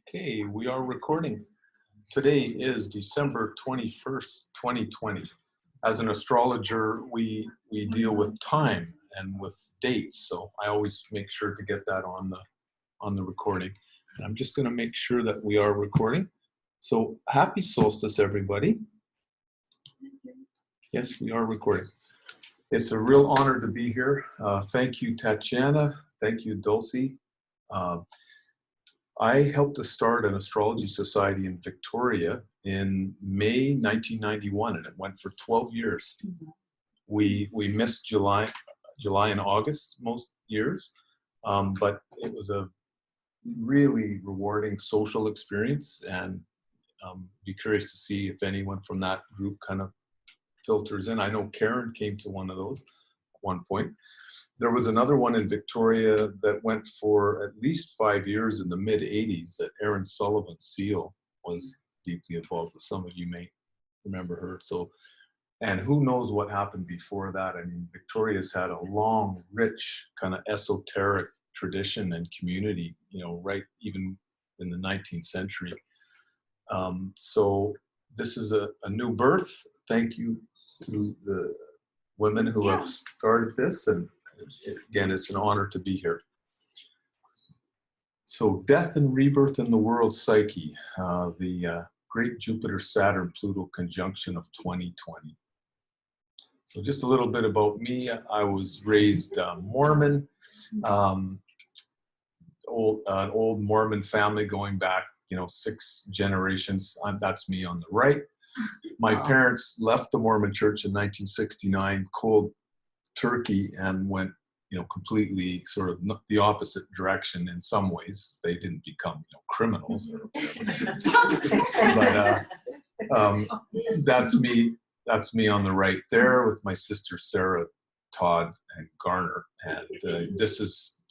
Okay, we are recording. Today is December 21st, 2020. As an astrologer, we deal with time and with dates, so I always make sure to get that on the recording. And I'm just going to make sure that we are recording. So happy solstice, everybody. Yes, we are recording. It's a real honor to be here. Thank you, Tatiana. Thank you, Dulcie. I helped to start an astrology society in Victoria in May 1991, and it went for 12 years. We missed July and August most years, but it was a really rewarding social experience, and be curious to see if anyone from that group kind of filters in. I know Karen came to one of those at one point. There was another one in Victoria that went for at least 5 years in the mid-'80s that Erin Sullivan Seal was deeply involved with. Some of you may remember her. So, and who knows what happened before that. I mean, Victoria's had a long, rich, kind of esoteric tradition and community, you know, right even in the 19th century. So this is a new birth. Thank you to the women who have started this, and again, it's an honor to be here. So death and rebirth in the world psyche, the great Jupiter-Saturn-Pluto conjunction of 2020. So just a little bit about me. I was raised Mormon, an old Mormon family going back, 6 generations. That's me on the right. My parents left the Mormon church in 1969, cold turkey, and went completely sort of the opposite direction in some ways. They didn't become criminals or whatever. But that's me on the right there with my sister Sarah, Todd, and Garner. And this is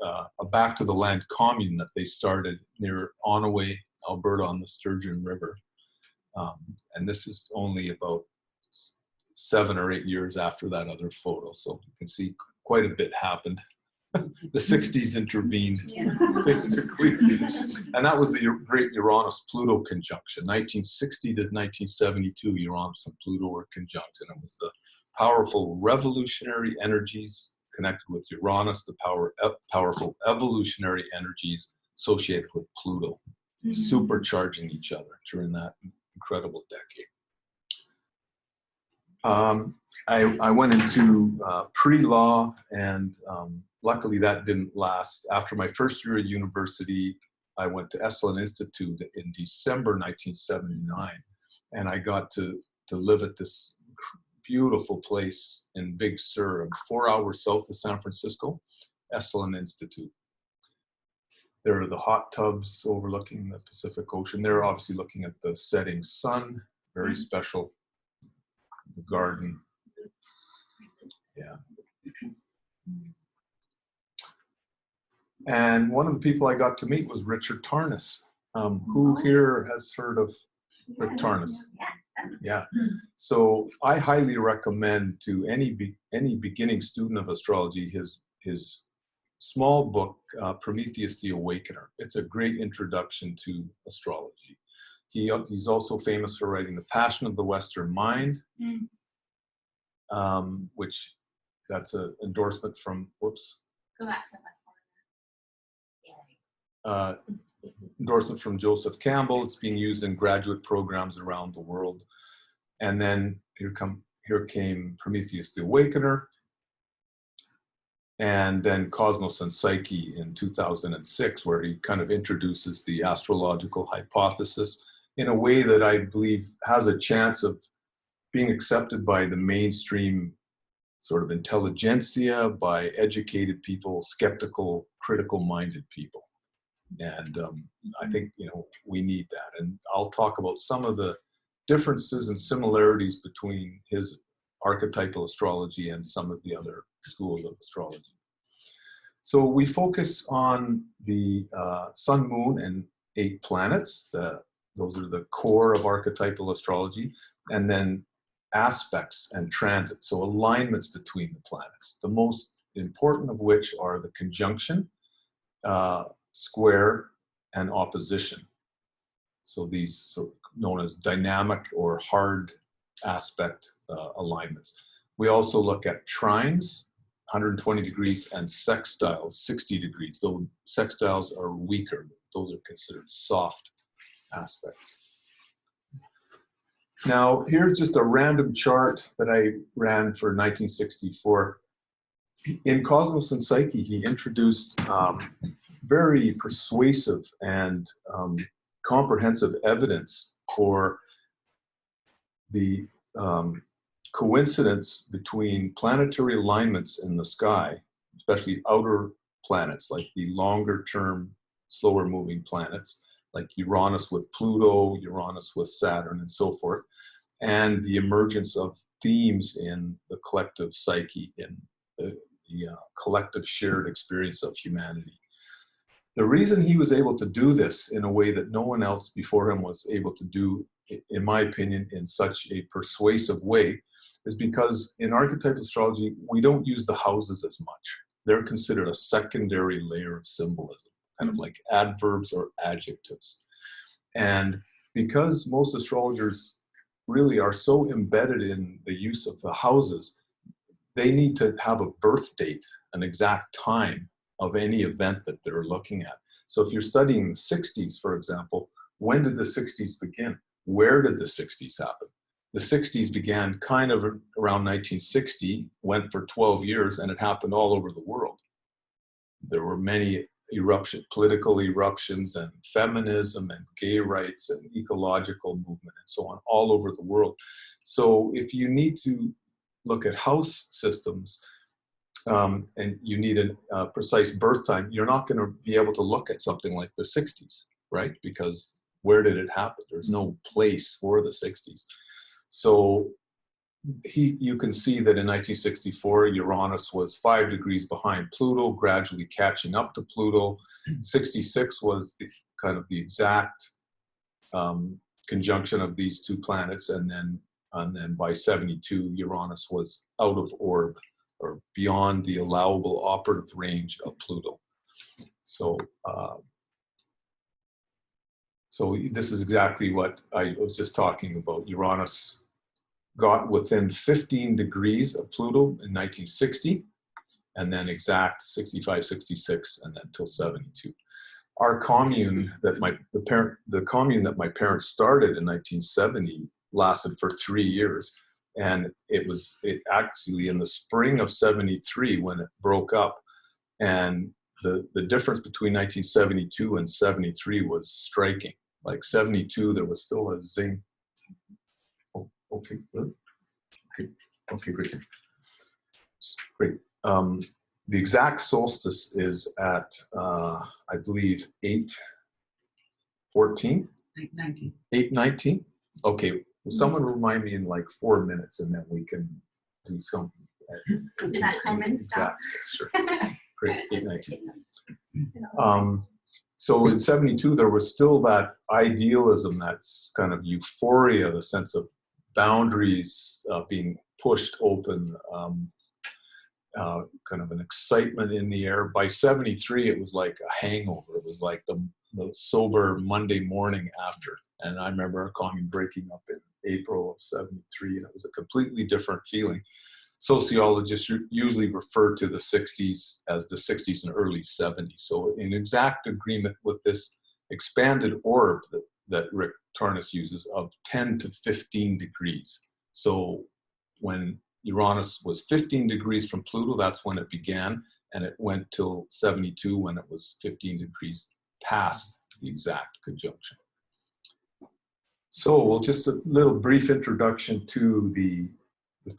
a back to the land commune that they started near Onaway, Alberta, on the Sturgeon River. And this is only about 7 or 8 years after that other photo. So you can see quite a bit happened. The 60s intervened, basically. And that was the great Uranus-Pluto conjunction. 1960 to 1972, Uranus and Pluto were conjunct. And it was the powerful revolutionary energies connected with Uranus, the powerful evolutionary energies associated with Pluto, supercharging each other during that incredible decade. I went into pre-law, and luckily that didn't last. After my first year at university, I went to Esalen Institute in December 1979, and I got to live at this beautiful place in Big Sur, 4 hours south of San Francisco, Esalen Institute. There are the hot tubs overlooking the Pacific Ocean. They're obviously looking at the setting sun, very special. The garden. Yeah. And one of the people I got to meet was Rick Tarnas. Who here has heard of Rick Tarnas? Yeah. So I highly recommend to any beginning student of astrology his small book, Prometheus the Awakener. It's a great introduction to astrology. He's also famous for writing The Passion of the Western Mind, which that's an endorsement from, whoops. Go back to that. Endorsement from Joseph Campbell. It's being used in graduate programs around the world. And then here came Prometheus the Awakener, and then Cosmos and Psyche in 2006, where he kind of introduces the astrological hypothesis in a way that I believe has a chance of being accepted by the mainstream sort of intelligentsia, by educated people, skeptical, critical-minded people. And I think, we need that. And I'll talk about some of the differences and similarities between his archetypal astrology and some of the other schools of astrology. So we focus on the sun, moon, and 8 planets. Those are the core of archetypal astrology. And then aspects and transits, so alignments between the planets. The most important of which are the conjunction, square, and opposition. So these are known as dynamic or hard aspect alignments. We also look at trines, 120 degrees, and sextiles, 60 degrees. Though sextiles are weaker, those are considered soft aspects. Now, here's just a random chart that I ran for 1964. In Cosmos and Psyche, he introduced very persuasive and comprehensive evidence for the coincidence between planetary alignments in the sky, especially outer planets, like the longer term, slower moving planets, like Uranus with Pluto, Uranus with Saturn, and so forth, and the emergence of themes in the collective psyche, in the collective shared experience of humanity. The reason he was able to do this in a way that no one else before him was able to do, in my opinion, in such a persuasive way, is because in archetypal astrology, we don't use the houses as much. They're considered a secondary layer of symbolism, kind of like adverbs or adjectives. And because most astrologers really are so embedded in the use of the houses, they need to have a birth date, an exact time of any event that they're looking at. So if you're studying the 60s, for example, when did the 60s begin? Where did the 60s happen? The 60s began kind of around 1960, went for 12 years, and it happened all over the world. There were many political eruptions, and feminism, and gay rights, and ecological movement, and so on, all over the world. So if you need to look at house systems, and you need a precise birth time, you're not going to be able to look at something like the 60s, right? Because where did it happen? There's no place for the 60s. So you can see that in 1964, Uranus was 5 degrees behind Pluto, gradually catching up to Pluto. 66 was the kind of the exact conjunction of these two planets, and then by 72, Uranus was out of orb, or beyond the allowable operative range of Pluto. So, so this is exactly what I was just talking about. Uranus got within 15 degrees of Pluto in 1960, and then exact 65, 66, and then till 72. Our commune that the commune that my parents started in 1970 lasted for 3 years. And it actually in the spring of 73 when it broke up, and the difference between 1972 and 73 was striking. Like 72, there was still a zing. Oh, okay, good. Okay, great. Great. The exact solstice is at, I believe, 8:14? 8:19. 8:19? Okay. Will someone remind me in like 4 minutes, and then we can do something. That comment exact, sure. Great, 8:19. So in 72, there was still that idealism, that's kind of euphoria, the sense of boundaries being pushed open, kind of an excitement in the air. By 73, it was like a hangover. It was like the sober Monday morning after. And I remember our commune breaking up in April of 73, and it was a completely different feeling. Sociologists usually refer to the 60s as the 60s and early 70s. So in exact agreement with this expanded orb that Rick Tarnas uses of 10 to 15 degrees. So when Uranus was 15 degrees from Pluto, that's when it began, and it went till 72 when it was 15 degrees past the exact conjunction. So, well, just a little brief introduction to the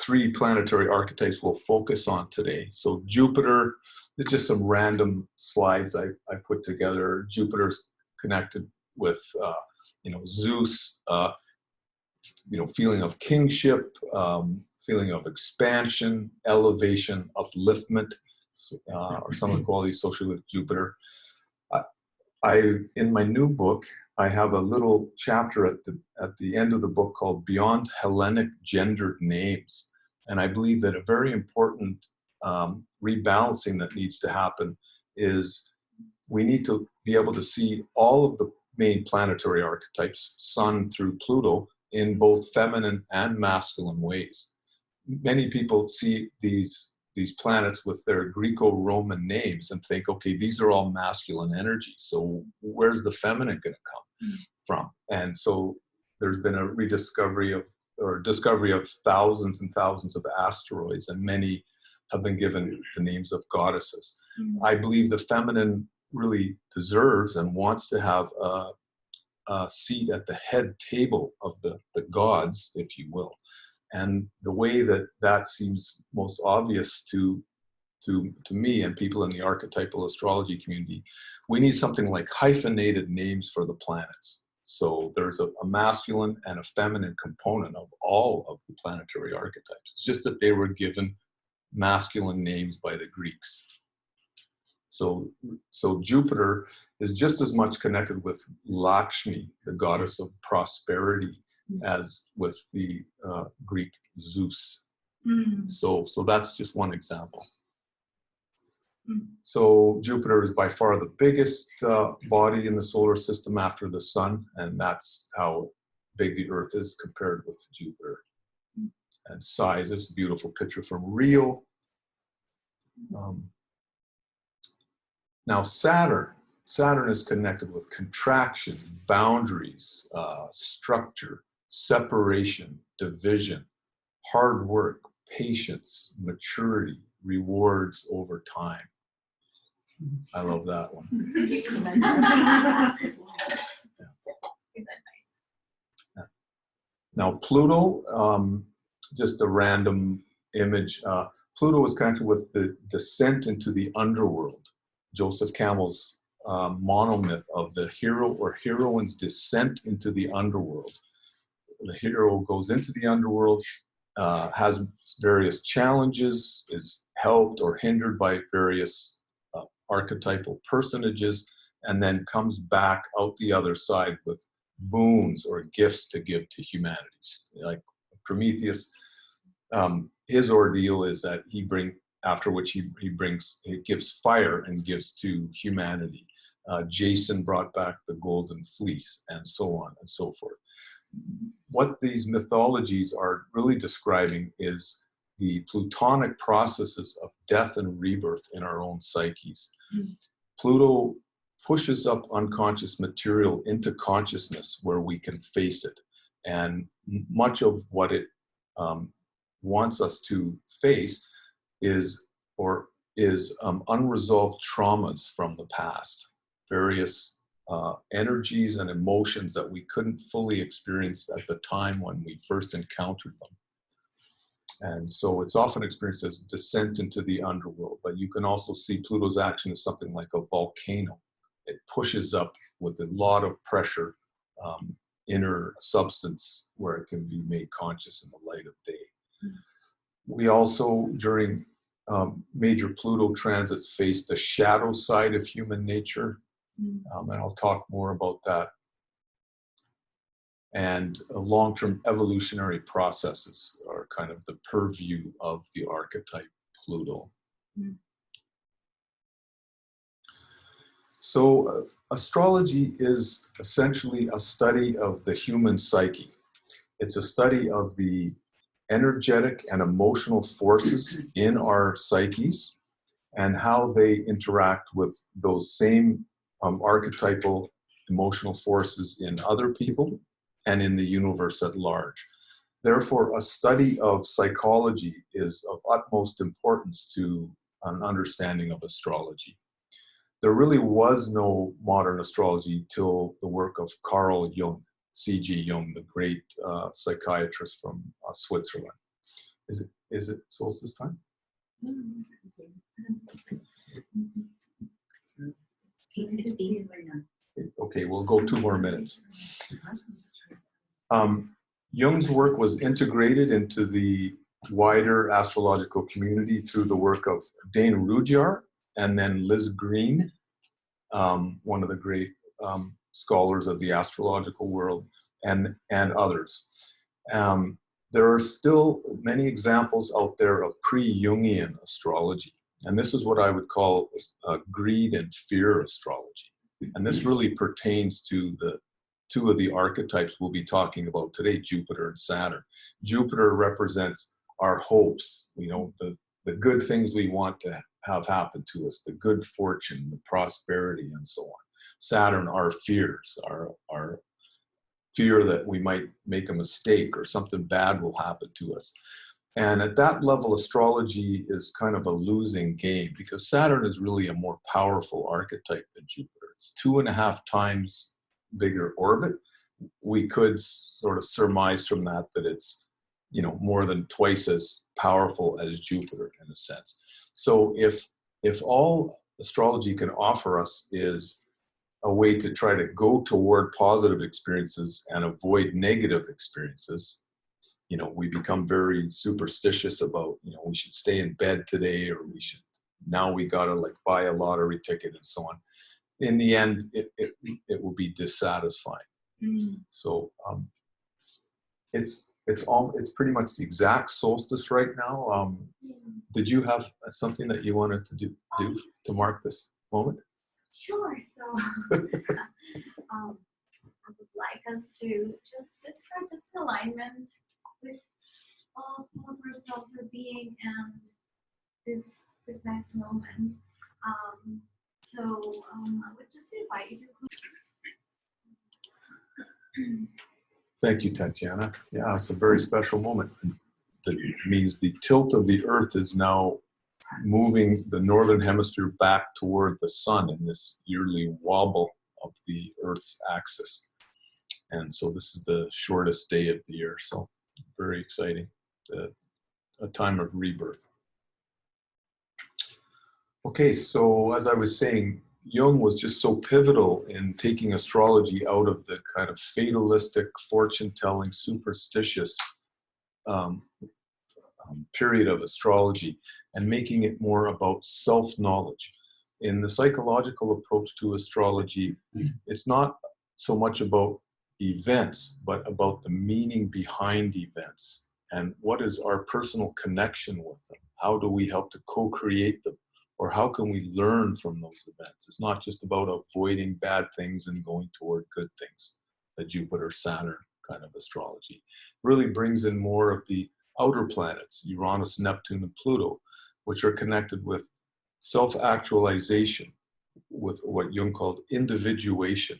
3 planetary archetypes we'll focus on today. So Jupiter, there's just some random slides I put together. Jupiter's connected with, Zeus, feeling of kingship, feeling of expansion, elevation, upliftment, or some of the qualities associated with Jupiter. In my new book, I have a little chapter at the end of the book called Beyond Hellenic Gendered Names. And I believe that a very important rebalancing that needs to happen is we need to be able to see all of the main planetary archetypes, Sun through Pluto, in both feminine and masculine ways. Many people see these planets with their Greco-Roman names and think, okay, these are all masculine energies, so where's the feminine going to come from? And so there's been a rediscovery discovery of thousands and thousands of asteroids, and many have been given the names of goddesses. I believe the feminine really deserves and wants to have a seat at the head table of the gods, if you will. And the way that seems most obvious to me and people in the archetypal astrology community, we need something like hyphenated names for the planets. So there's a masculine and a feminine component of all of the planetary archetypes. It's just that they were given masculine names by the Greeks. So Jupiter is just as much connected with Lakshmi, the goddess of prosperity, as with the Greek Zeus. So that's just one example. So Jupiter is by far the biggest body in the solar system after the Sun, and that's how big the Earth is compared with Jupiter. And size, this beautiful picture from Rio. Now Saturn is connected with contraction, boundaries, structure, separation, division, hard work, patience, maturity, rewards over time. I love that one. Yeah. Now Pluto, just a random image. Pluto is connected with the descent into the underworld. Joseph Campbell's monomyth of the hero or heroine's descent into the underworld. The hero goes into the underworld, has various challenges, is helped or hindered by various archetypal personages, and then comes back out the other side with boons or gifts to give to humanity. Like Prometheus, his ordeal is that after which he gives fire and gives to humanity. Jason brought back the golden fleece, and so on and so forth. What these mythologies are really describing is the plutonic processes of death and rebirth in our own psyches. Pluto pushes up unconscious material into consciousness where we can face it. And much of what it wants us to face is unresolved traumas from the past, various energies and emotions that we couldn't fully experience at the time when we first encountered them. And so it's often experienced as descent into the underworld, but you can also see Pluto's action as something like a volcano. It pushes up with a lot of pressure, inner substance where it can be made conscious in the light of day. We also, during major Pluto transits, face the shadow side of human nature, and I'll talk more about that. And long-term evolutionary processes are kind of the purview of the archetype Pluto. So astrology is essentially a study of the human psyche. It's a study of the energetic and emotional forces in our psyches and how they interact with those same archetypal emotional forces in other people and in the universe at large. Therefore, a study of psychology is of utmost importance to an understanding of astrology. There really was no modern astrology till the work of Carl Jung, C.G. Jung, the great psychiatrist from Switzerland. Is it solstice time? Okay, we'll go 2 more minutes. Jung's work was integrated into the wider astrological community through the work of Dane Rudhyar and then Liz Green, one of the great scholars of the astrological world, and others. There are still many examples out there of pre-Jungian astrology, and this is what I would call greed and fear astrology. And this really pertains to the two of the archetypes we'll be talking about today, Jupiter and Saturn. Jupiter represents our hopes, you know, the good things we want to have happen to us, the good fortune, the prosperity, and so on. Saturn, our fears, our fear that we might make a mistake or something bad will happen to us. And at that level, astrology is kind of a losing game because Saturn is really a more powerful archetype than Jupiter. It's 2.5 times bigger orbit. We could sort of surmise from that it's, you know, more than twice as powerful as Jupiter in a sense. So if all astrology can offer us is a way to try to go toward positive experiences and avoid negative experiences, you know, we become very superstitious about, you know, we should stay in bed today, or now we gotta like buy a lottery ticket and so on. In the end, it will be dissatisfying. So it's pretty much the exact solstice right now. Did you have something that you wanted to do to mark this moment? Sure. So I would like us to just sit for just in alignment with all of ourselves, our being, and this precise moment. So I would just invite you to. Thank you, Tatiana. Yeah, it's a very special moment. That means the tilt of the Earth is now moving the northern hemisphere back toward the sun in this yearly wobble of the Earth's axis. And so this is the shortest day of the year. So very exciting. A time of rebirth. Okay, so as I was saying, Jung was just so pivotal in taking astrology out of the kind of fatalistic, fortune-telling, superstitious period of astrology and making it more about self-knowledge. In the psychological approach to astrology, it's not so much about events, but about the meaning behind events and what is our personal connection with them. How do we help to co-create them? Or how can we learn from those events? It's not just about avoiding bad things and going toward good things. The Jupiter-Saturn kind of astrology really brings in more of the outer planets, Uranus, Neptune, and Pluto, which are connected with self-actualization, with what Jung called individuation,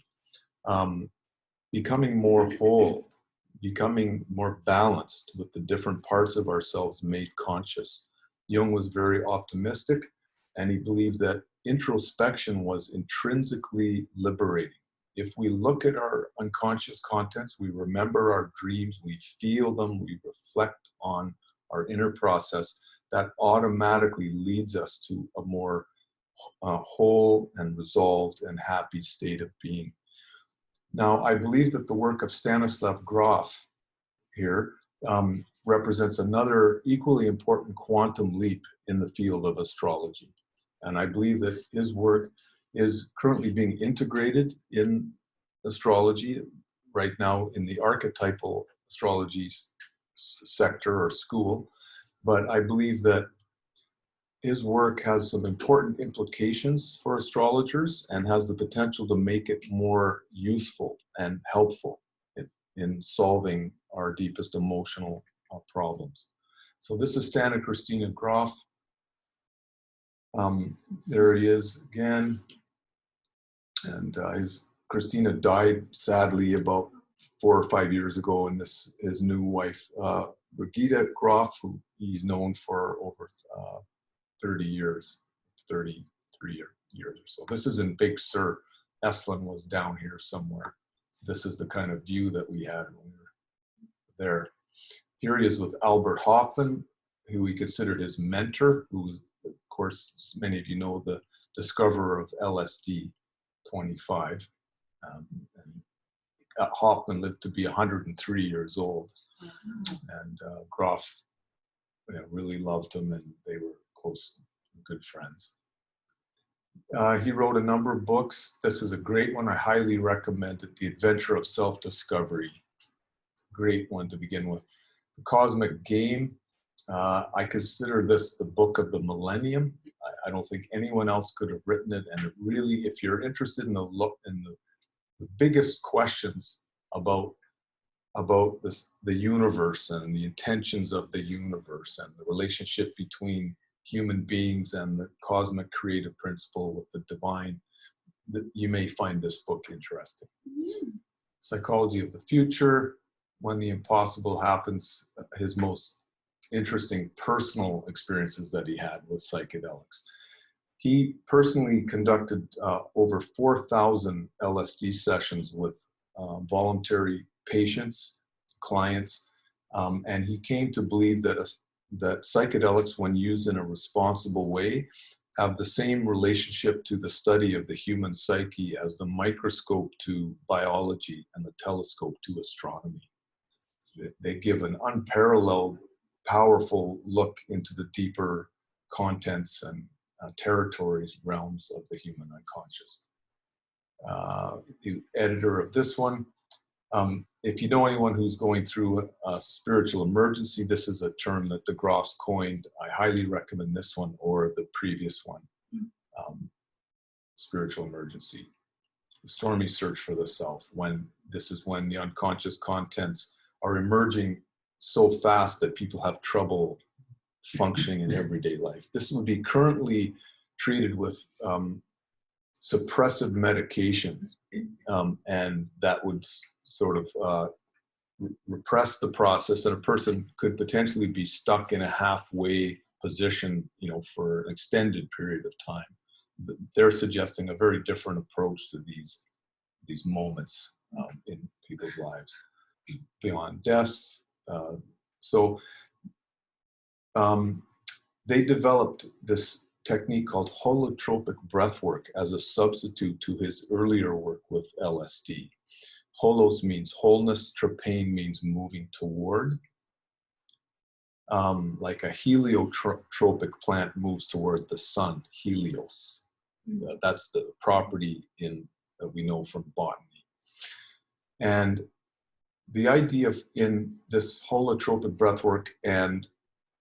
becoming more whole, becoming more balanced with the different parts of ourselves made conscious. Jung was very optimistic, and he believed that introspection was intrinsically liberating. If we look at our unconscious contents, we remember our dreams, we feel them, we reflect on our inner process, that automatically leads us to a more whole and resolved and happy state of being. Now, I believe that the work of Stanislav Grof here represents another equally important quantum leap in the field of astrology. And I believe that his work is currently being integrated in astrology right now in the archetypal astrology sector or school. But I believe that his work has some important implications for astrologers and has the potential to make it more useful and helpful in solving our deepest emotional problems. So this is Stan and Christina Grof. There he is again. And Christina died sadly about 4 or 5 years ago, and his new wife, Brigitte Grof, who he's known for over 30 years, 33 years or so. This is in Big Sur. Estlin was down here somewhere. This is the kind of view that we had when we were there. Here he is with Albert Hofmann, who he considered his mentor, who was, of course, many of you know, the discoverer of LSD 25. And Hofmann lived to be 103 years old. And Grof really loved him, and they were close, good friends. He wrote a number of books. This is a great one. I highly recommend it. The Adventure of Self-Discovery. It's a great one to begin with. The Cosmic Game. I consider this the book of the millennium. I don't think anyone else could have written it. And it really, if you're interested in the biggest questions about this, the universe and the intentions of the universe and the relationship between human beings and the cosmic creative principle with the divine, you may find this book interesting. Psychology of the Future, When the Impossible Happens, his most interesting personal experiences that he had with psychedelics. He personally conducted over 4,000 LSD sessions with voluntary patients, clients, and he came to believe that psychedelics, when used in a responsible way, have the same relationship to the study of the human psyche as the microscope to biology and the telescope to astronomy. They give an unparalleled, powerful look into the deeper contents and territories, realms of the human unconscious. The editor of this one, if you know anyone who's going through a spiritual emergency, this is a term that the Grofs coined. I highly recommend this one or the previous one, spiritual emergency. The stormy search for the self, this is when the unconscious contents are emerging so fast that people have trouble functioning in everyday life. This would be currently treated with suppressive medication, and that would sort of repress the process, and a person could potentially be stuck in a halfway position, for an extended period of time. They're suggesting a very different approach to these moments in people's lives beyond death. They developed this technique called holotropic breathwork as a substitute to his earlier work with LSD. Holos means wholeness, tropane means moving toward. Like a heliotropic plant moves toward the sun, helios. That's the property that we know from botany. And the idea in this holotropic breathwork, and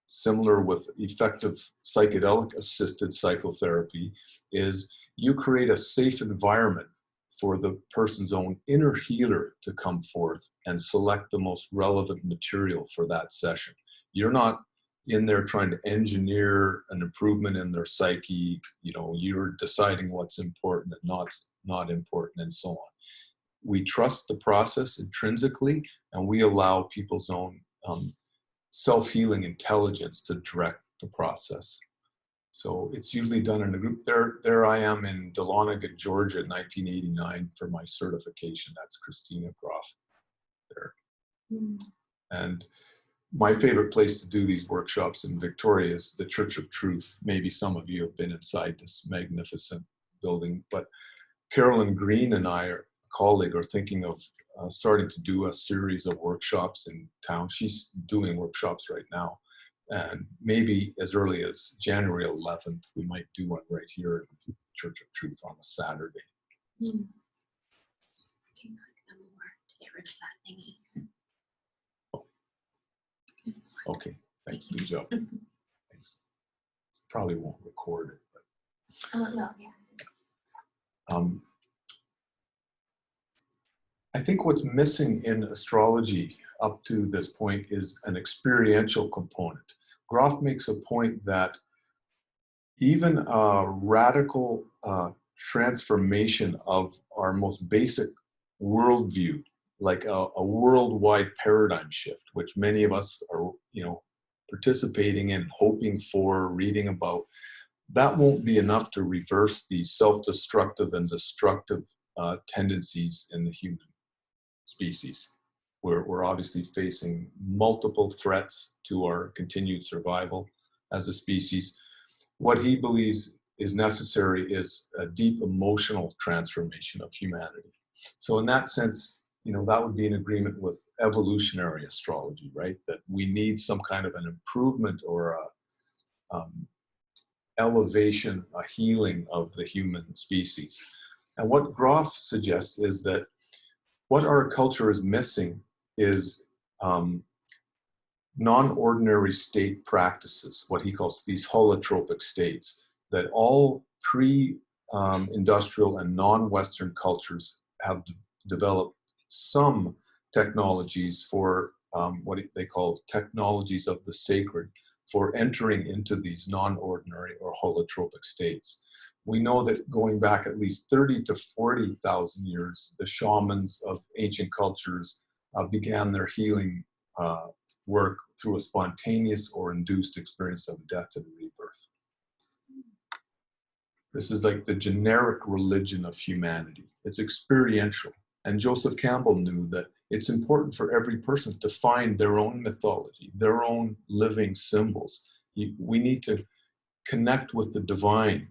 similar with effective psychedelic-assisted psychotherapy, is you create a safe environment for the person's own inner healer to come forth and select the most relevant material for that session. You're not in there trying to engineer an improvement in their psyche. You're deciding what's important and not important, and so on. We trust the process intrinsically, and we allow people's own self-healing intelligence to direct the process. So it's usually done in a group. There I am in Dahlonega, Georgia, 1989 for my certification. That's Christina Grof there. And my favorite place to do these workshops in Victoria is the Church of Truth. Maybe some of you have been inside this magnificent building, but Carolyn Green and I, a colleague, are thinking of starting to do a series of workshops in town. She's doing workshops right now. And maybe as early as January 11th, we might do one right here at the Church of Truth on a Saturday. Can you click them more to get rid of that thingy? Okay, thanks. Good job. Thanks. Probably won't record it, but No, yeah. I think what's missing in astrology up to this point is an experiential component. Grof makes a point that even a radical transformation of our most basic worldview, like a worldwide paradigm shift, which many of us are, participating in, hoping for, reading about, that won't be enough to reverse the self-destructive and destructive tendencies in the human species. We're obviously facing multiple threats to our continued survival as a species. What he believes is necessary is a deep emotional transformation of humanity. So in that sense, that would be in agreement with evolutionary astrology, right? That we need some kind of an improvement or a elevation, a healing of the human species. And what Grof suggests is that what our culture is missing is non-ordinary state practices, what he calls these holotropic states that all pre-industrial and non-Western cultures have developed some technologies for what they call technologies of the sacred, for entering into these non-ordinary or holotropic states. We know that going back at least 30 to 40,000 years, the shamans of ancient cultures began their healing work through a spontaneous or induced experience of death and rebirth. This is like the generic religion of humanity. It's experiential. And Joseph Campbell knew that it's important for every person to find their own mythology, their own living symbols. We need to connect with the divine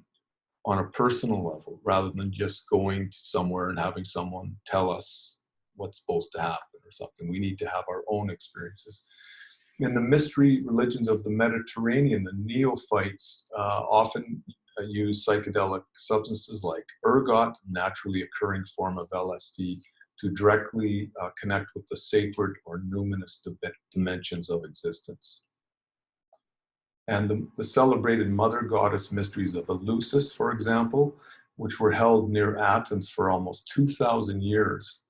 on a personal level rather than just going somewhere and having someone tell us what's supposed to happen or something. We need to have our own experiences. In the mystery religions of the Mediterranean, the neophytes often use psychedelic substances like ergot, naturally occurring form of LSD, to directly connect with the sacred or numinous dimensions of existence. And the celebrated mother goddess mysteries of Eleusis, for example, which were held near Athens for almost 2,000 years,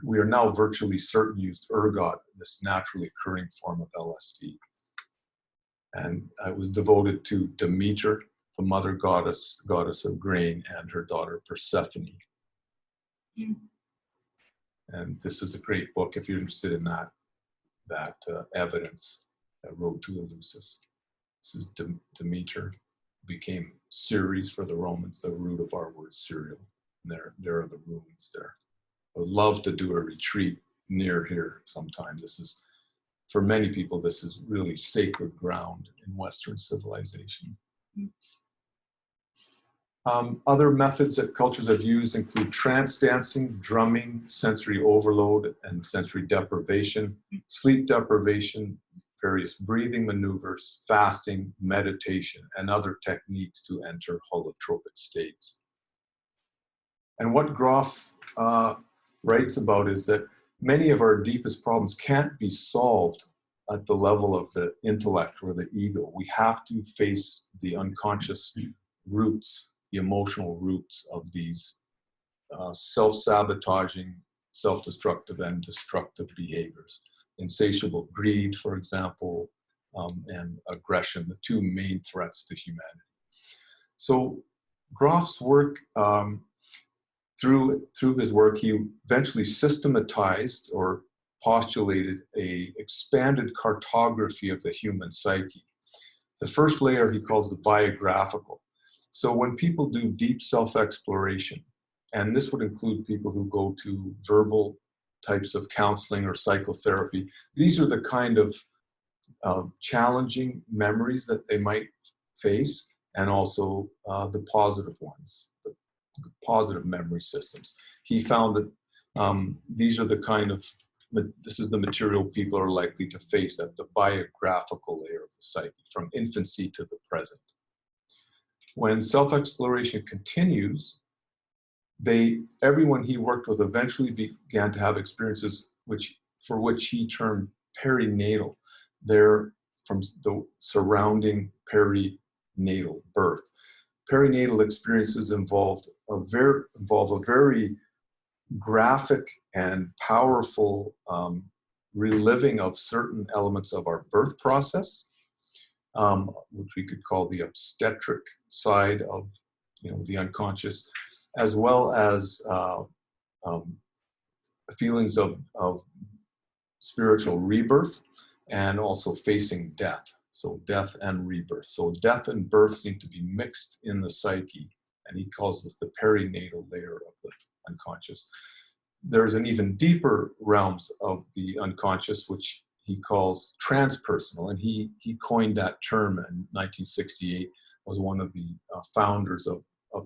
we are now virtually certain used ergot, this naturally occurring form of LSD. And it was devoted to Demeter, the mother goddess of grain, and her daughter Persephone. And this is a great book if you're interested in that evidence, that road to Eleusis. This is Demeter, became Ceres for the Romans, the root of our word cereal. And there are the ruins there. I would love to do a retreat near here sometime. This is, for many people, this is really sacred ground in Western civilization. Other methods that cultures have used include trance dancing, drumming, sensory overload and sensory deprivation, sleep deprivation, various breathing maneuvers, fasting, meditation, and other techniques to enter holotropic states. And what Grof writes about is that many of our deepest problems can't be solved at the level of the intellect or the ego. We have to face the unconscious roots, the emotional roots of these self-sabotaging, self-destructive, and destructive behaviors. Insatiable greed, for example, and aggression, the two main threats to humanity. So Grof's work, through his work, he eventually systematized or postulated a expanded cartography of the human psyche. The first layer he calls the biographical. So when people do deep self-exploration, and this would include people who go to verbal types of counseling or psychotherapy, these are the kind of challenging memories that they might face, and also the positive ones, the positive memory systems. He found that these are the kind of, this is the material people are likely to face at the biographical layer of the psyche, from infancy to the present. When self-exploration continues, everyone he worked with eventually began to have experiences for which he termed perinatal. They're from the surrounding perinatal birth. Perinatal experiences involve a very graphic and powerful reliving of certain elements of our birth process, which we could call the obstetric side of, the unconscious, as well as feelings of spiritual rebirth, and also facing death. So death and rebirth. So death and birth seem to be mixed in the psyche, and he calls this the perinatal layer of the unconscious. There's an even deeper realms of the unconscious, which he calls transpersonal, and he coined that term in 1968, was one of the founders of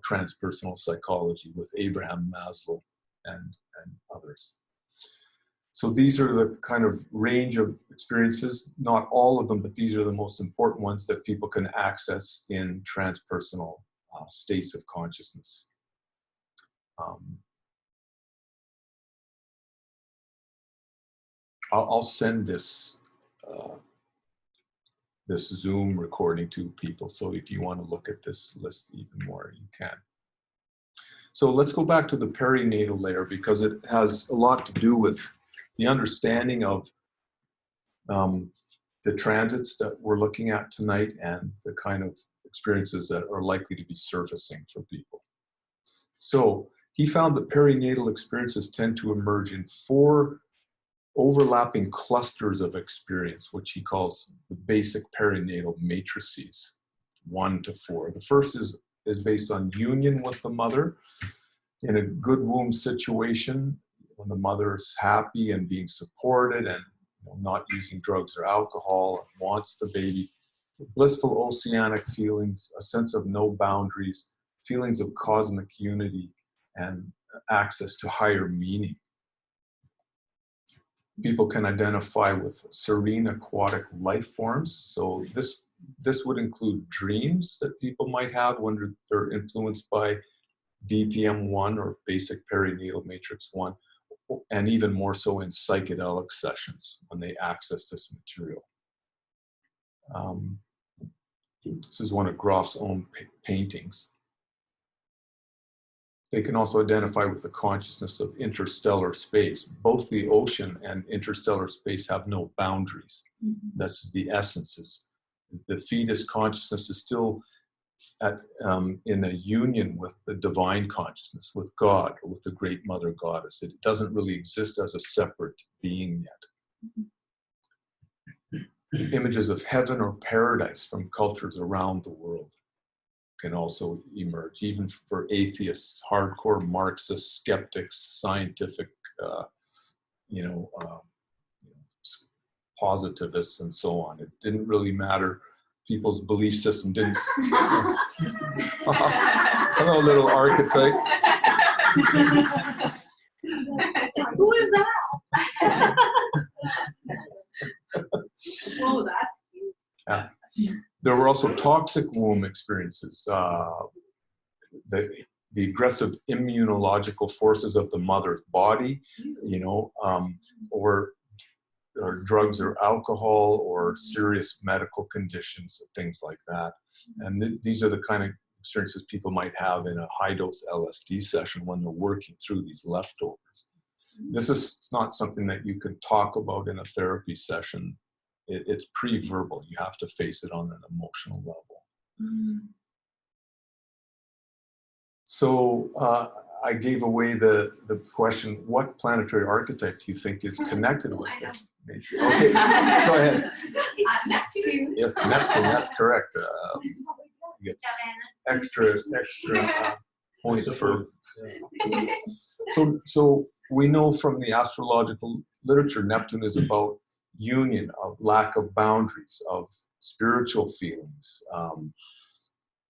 transpersonal psychology with Abraham Maslow and others. So these are the kind of range of experiences, not all of them, but these are the most important ones that people can access in transpersonal states of consciousness. I'll send this this Zoom recording to people. So if you want to look at this list even more, you can. So let's go back to the perinatal layer, because it has a lot to do with the understanding of the transits that we're looking at tonight and the kind of experiences that are likely to be surfacing for people. So he found that perinatal experiences tend to emerge in 4 overlapping clusters of experience, which he calls the basic perinatal matrices, 1 to 4. The first is based on union with the mother in a good womb situation, when the mother is happy and being supported and not using drugs or alcohol, and wants the baby. Blissful oceanic feelings, a sense of no boundaries, feelings of cosmic unity, and access to higher meaning. People can identify with serene aquatic life forms. So this would include dreams that people might have when they're influenced by BPM1 or basic perinatal matrix 1, and even more so in psychedelic sessions when they access this material. This is one of Grof's own paintings. They can also identify with the consciousness of interstellar space. Both the ocean and interstellar space have no boundaries. That's the essences. The fetus consciousness is still in a union with the divine consciousness, with God, or with the great mother goddess. It doesn't really exist as a separate being yet. Images of heaven or paradise from cultures around the world can also emerge, even for atheists, hardcore Marxists, skeptics, scientific, positivists, and so on. It didn't really matter. People's belief system didn't. Hello, little archetype. Who is that? Oh, that's cute. Yeah. There were also toxic womb experiences. The aggressive immunological forces of the mother's body, or drugs or alcohol or serious medical conditions, things like that. And these are the kind of experiences people might have in a high-dose LSD session when they're working through these leftovers. This is not something that you can talk about in a therapy session. It's pre-verbal. You have to face it on an emotional level. So I gave away the question, what planetary archetype do you think is connected with this? Okay, go ahead. Neptune. Yes, Neptune, that's correct. You get extra points for. So we know from the astrological literature, Neptune is about union, of lack of boundaries, of spiritual feelings,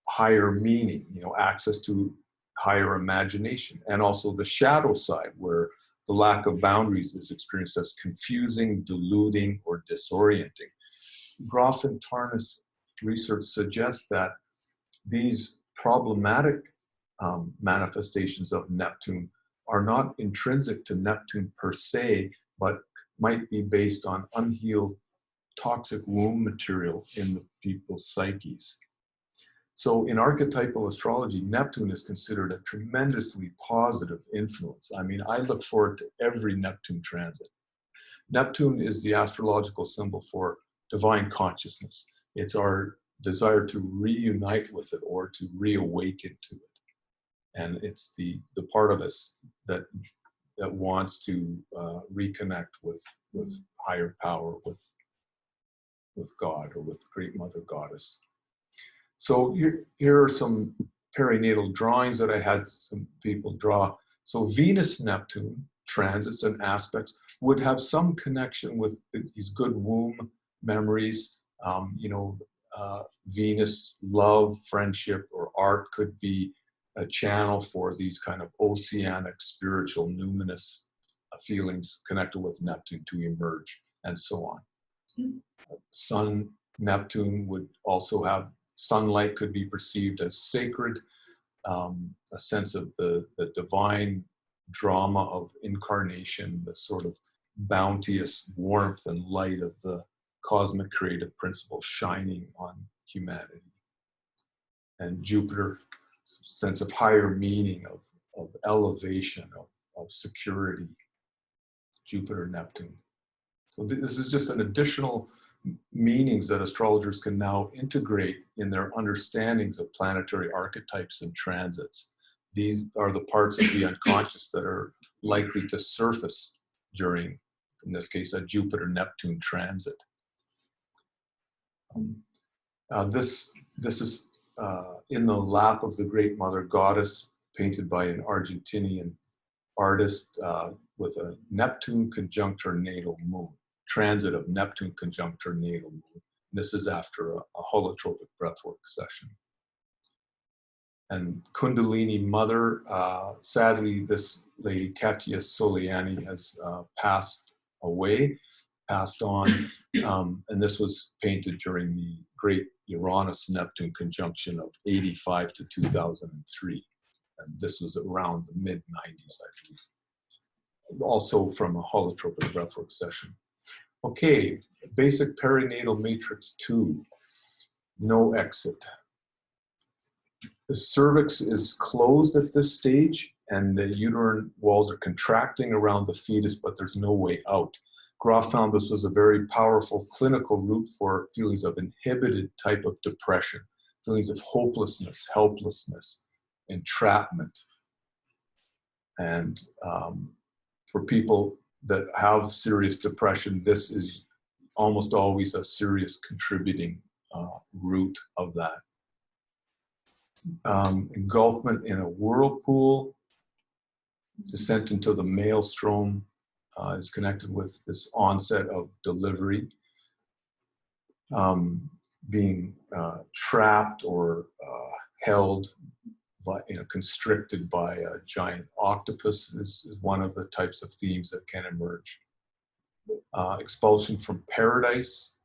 higher meaning, access to higher imagination, and also the shadow side, where the lack of boundaries is experienced as confusing, deluding, or disorienting. Grof and Tarnis research suggests that these problematic manifestations of Neptune are not intrinsic to Neptune per se, but might be based on unhealed toxic womb material in the people's psyches. So in archetypal astrology, Neptune is considered a tremendously positive influence. I mean, I look forward to every Neptune transit. Neptune is the astrological symbol for divine consciousness. It's our desire to reunite with it or to reawaken to it. And it's the part of us that wants to reconnect with higher power, with God, or with Great Mother Goddess. So here are some perinatal drawings that I had some people draw. So Venus-Neptune transits and aspects would have some connection with these good womb memories. Venus, love, friendship, or art could be a channel for these kind of oceanic, spiritual, numinous feelings connected with Neptune to emerge, and so on. Sun, Neptune would also have sunlight, could be perceived as sacred, a sense of the divine drama of incarnation, the sort of bounteous warmth and light of the cosmic creative principle shining on humanity. And Jupiter, sense of higher meaning, of elevation, of security. Jupiter, Neptune. So this is just an additional meanings that astrologers can now integrate in their understandings of planetary archetypes and transits. These are the parts of the unconscious that are likely to surface during, in this case, a Jupiter-Neptune transit. This is in the lap of the Great Mother Goddess, painted by an Argentinian artist with a Neptune conjunct her natal moon, transit of Neptune conjunct her natal moon. This is after a holotropic breathwork session. And Kundalini Mother, sadly, this lady, Katia Soliani, has passed away, passed on, and this was painted during the great Uranus-Neptune conjunction of 85 to 2003. And this was around the mid-90s, I believe. Also from a holotropic breathwork session. Okay, basic perinatal matrix 2, no exit. The cervix is closed at this stage, and the uterine walls are contracting around the fetus, but there's no way out. Grof found this was a very powerful clinical route for feelings of inhibited type of depression, feelings of hopelessness, helplessness, entrapment. And for people that have serious depression, this is almost always a serious contributing root of that. Engulfment in a whirlpool, descent into the maelstrom is connected with this onset of delivery. Being trapped or held by, constricted by a giant octopus is one of the types of themes that can emerge. Expulsion from paradise.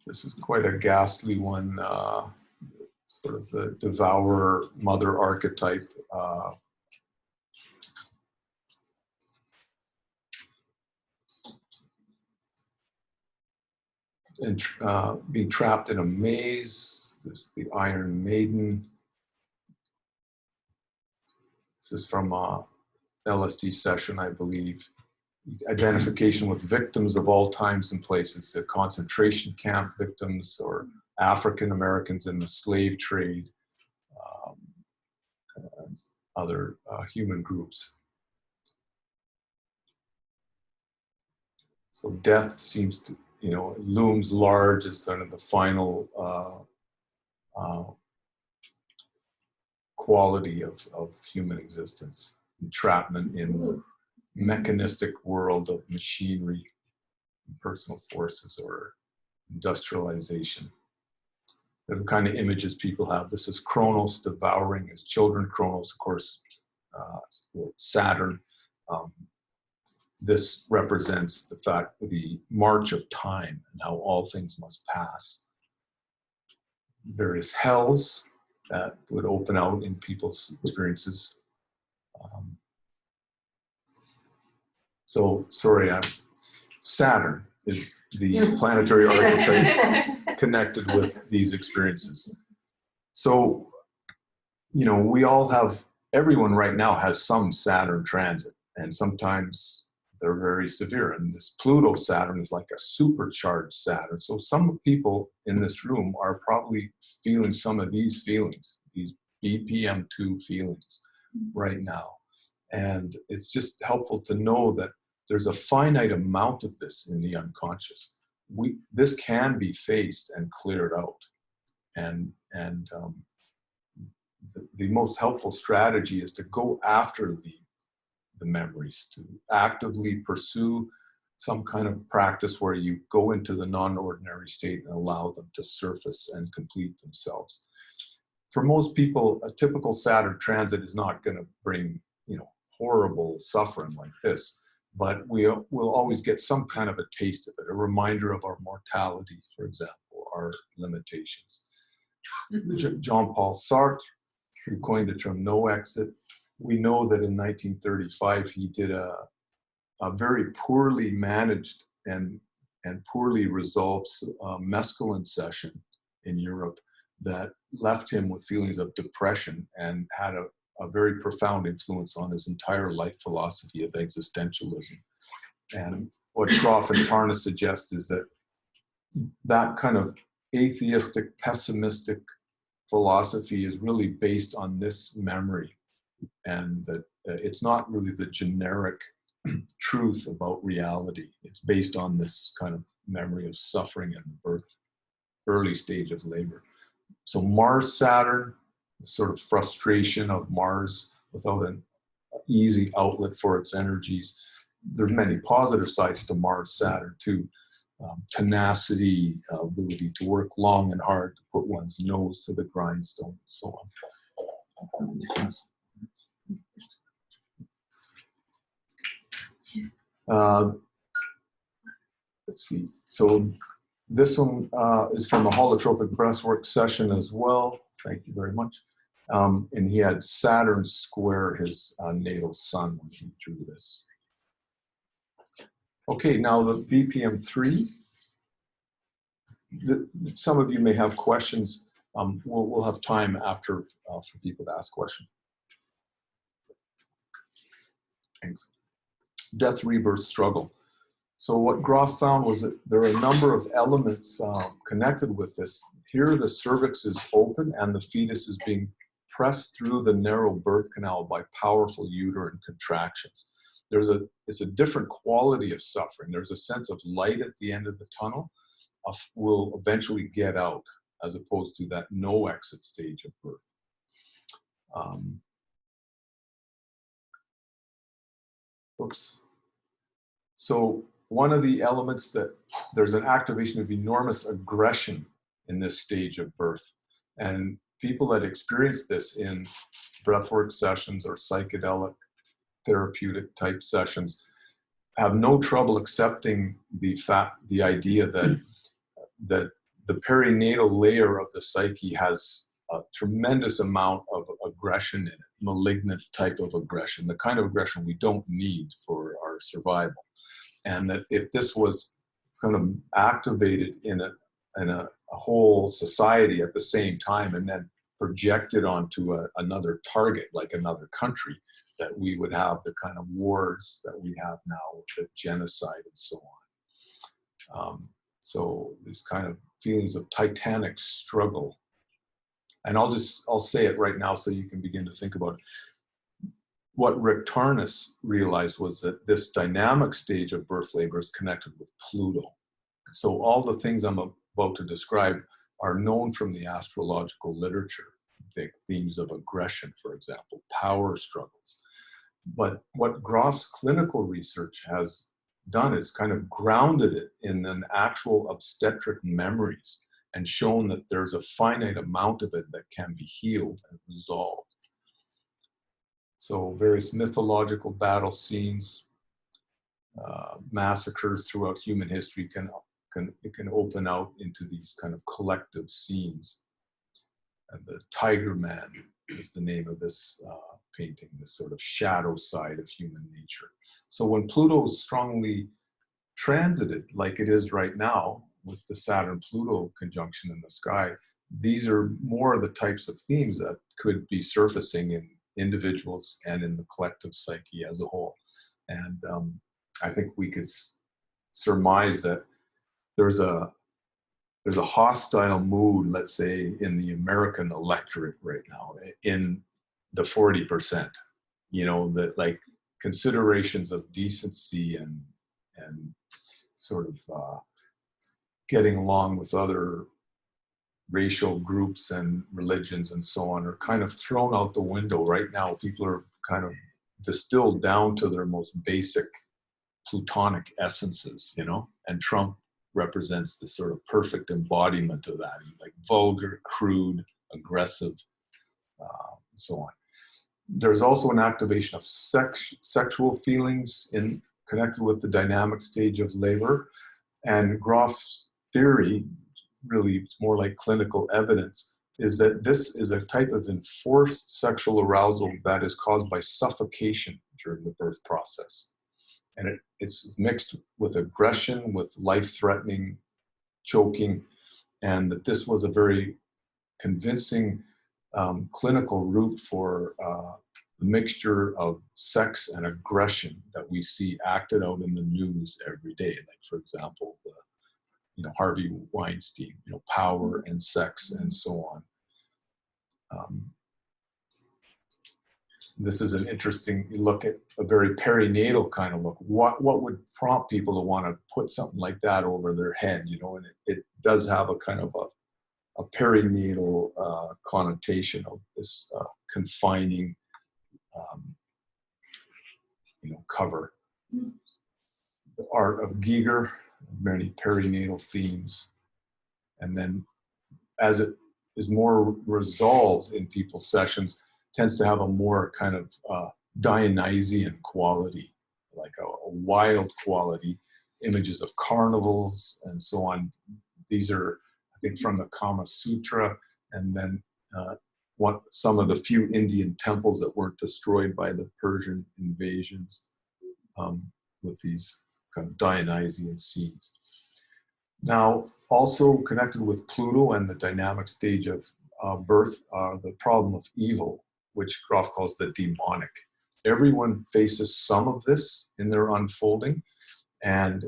This is quite a ghastly one, sort of the devourer mother archetype. And being trapped in a maze. There's the Iron Maiden. This is from a LSD session, I believe. Identification with victims of all times and places, the concentration camp victims or African Americans in the slave trade, and other human groups. So death seems to, looms large as sort of the final quality of human existence, entrapment in the mechanistic world of machinery, personal forces, or industrialization. They're the kind of images people have. This is Kronos devouring his children. Kronos, of course, Saturn. This represents the march of time and how all things must pass. Various hells that would open out in people's experiences. Saturn is the planetary archetype connected with these experiences. So, we all have, everyone right now has some Saturn transit, and sometimes they're very severe. And this Pluto-Saturn is like a supercharged Saturn. So some people in this room are probably feeling some of these feelings, these BPM2 feelings right now. And it's just helpful to know that there's a finite amount of this in the unconscious. This can be faced and cleared out. And the most helpful strategy is to go after the memories, to actively pursue some kind of practice where you go into the non-ordinary state and allow them to surface and complete themselves. For most people, a typical Saturn transit is not going to bring, horrible suffering like this, but we'll always get some kind of a taste of it, a reminder of our mortality, for example, our limitations. Jean-Paul Sartre, who coined the term no exit, we know that in 1935 he did a very poorly managed and poorly resolved mescaline session in Europe that left him with feelings of depression and had a very profound influence on his entire life philosophy of existentialism. And what Grof and Tarnas suggest is that that kind of atheistic, pessimistic philosophy is really based on this memory, and that it's not really the generic truth about reality. It's based on this kind of memory of suffering in the birth, early stage of labor. So Mars, Saturn, the sort of frustration of Mars without an easy outlet for its energies. There's many positive sides to Mars, Saturn too. Tenacity, ability to work long and hard, to put one's nose to the grindstone, and so on. Let's see. So this one is from a holotropic breathwork session as well. Thank you very much. And he had Saturn square his natal sun when he drew this. Okay, now the BPM3. Some of you may have questions. We'll have time after for people to ask questions. Thanks. Death, rebirth, struggle. So what Grof found was that there are a number of elements connected with this. Here the cervix is open and the fetus is being pressed through the narrow birth canal by powerful uterine contractions. It's a different quality of suffering. There's a sense of light at the end of the tunnel. Will eventually get out, as opposed to that no exit stage of birth. So one of the elements that there's an activation of enormous aggression in this stage of birth. And people that experience this in breathwork sessions or psychedelic therapeutic type sessions have no trouble accepting the idea that the perinatal layer of the psyche has a tremendous amount of aggression in it, malignant type of aggression, the kind of aggression we don't need for our survival. And that if this was kind of activated in a whole society at the same time and then projected onto another target, like another country, that we would have the kind of wars that we have now, the genocide and so on. So these kind of feelings of titanic struggle. And I'll say it right now so you can begin to think about it. What Rick Tarnas realized was that this dynamic stage of birth labor is connected with Pluto. So all the things I'm about to describe are known from the astrological literature. The themes of aggression, for example, power struggles. But what Grof's clinical research has done is kind of grounded it in an actual obstetric memories and shown that there's a finite amount of it that can be healed and resolved. So various mythological battle scenes, massacres throughout human history can open out into these kind of collective scenes. And the Tiger Man is the name of this painting, this sort of shadow side of human nature. So when Pluto is strongly transited, like it is right now with the Saturn-Pluto conjunction in the sky, these are more of the types of themes that could be surfacing in individuals and in the collective psyche as a whole. And I think we could surmise that there's a hostile mood, let's say, in the American electorate right now, in the 40%, that like considerations of decency and sort of getting along with other racial groups and religions and so on are kind of thrown out the window right now. People are kind of distilled down to their most basic plutonic essences, and Trump represents the sort of perfect embodiment of that. He's like vulgar, crude, aggressive, and so on. There's also an activation of sexual feelings connected with the dynamic stage of labor. And Grof's theory, really it's more like clinical evidence, is that this is a type of enforced sexual arousal that is caused by suffocation during the birth process. And it's mixed with aggression, with life-threatening choking, and that this was a very convincing clinical route for the mixture of sex and aggression that we see acted out in the news every day. Like, for example, Harvey Weinstein, power and sex and so on. This is an interesting look at a very perinatal kind of look. What would prompt people to want to put something like that over their head, and it does have a kind of a perinatal connotation of this confining, cover. The art of Giger, many perinatal themes. And then as it is more resolved in people's sessions, tends to have a more kind of Dionysian quality, like a wild quality, images of carnivals and so on. These are, I think, from the Kama Sutra, and then some of the few Indian temples that weren't destroyed by the Persian invasions, with these kind of Dionysian scenes. Now, also connected with Pluto and the dynamic stage of birth, the problem of evil, which Grof calls the demonic. Everyone faces some of this in their unfolding, and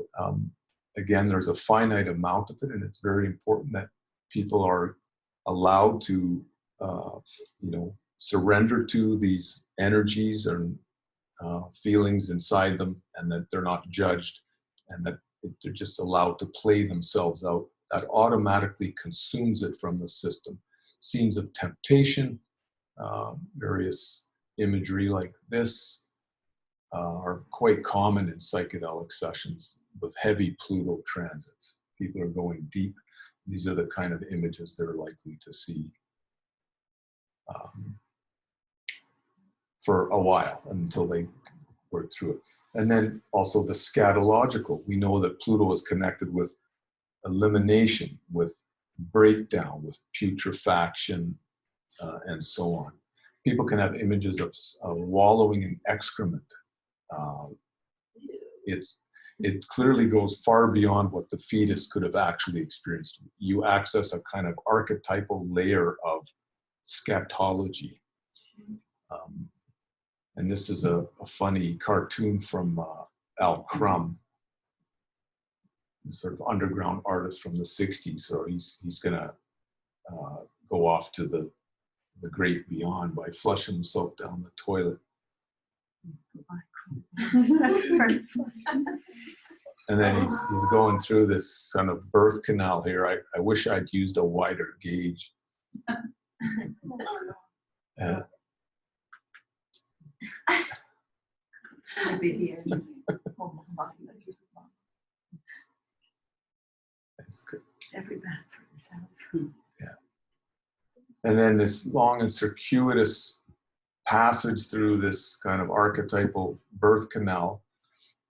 again, there's a finite amount of it, and it's very important that people are allowed to, surrender to these energies and feelings inside them, and that they're not judged, and that they're just allowed to play themselves out. That automatically consumes it from the system. Scenes of temptation, various imagery like this are quite common in psychedelic sessions with heavy Pluto transits. People are going deep. These are the kind of images they're likely to see for a while until they work through it. And then also the scatological. We know that Pluto is connected with elimination, with breakdown, with putrefaction, and so on. People can have images of wallowing in excrement. It clearly goes far beyond what the fetus could have actually experienced. You access a kind of archetypal layer of scatology. And this is a funny cartoon from Al Crumb, sort of underground artist from the 60s. So he's going to go off to the great beyond by flushing himself down the toilet. And then he's going through this kind of birth canal here. I wish I'd used a wider gauge. That's good. Every man for himself. Yeah. And then this long and circuitous passage through this kind of archetypal birth canal.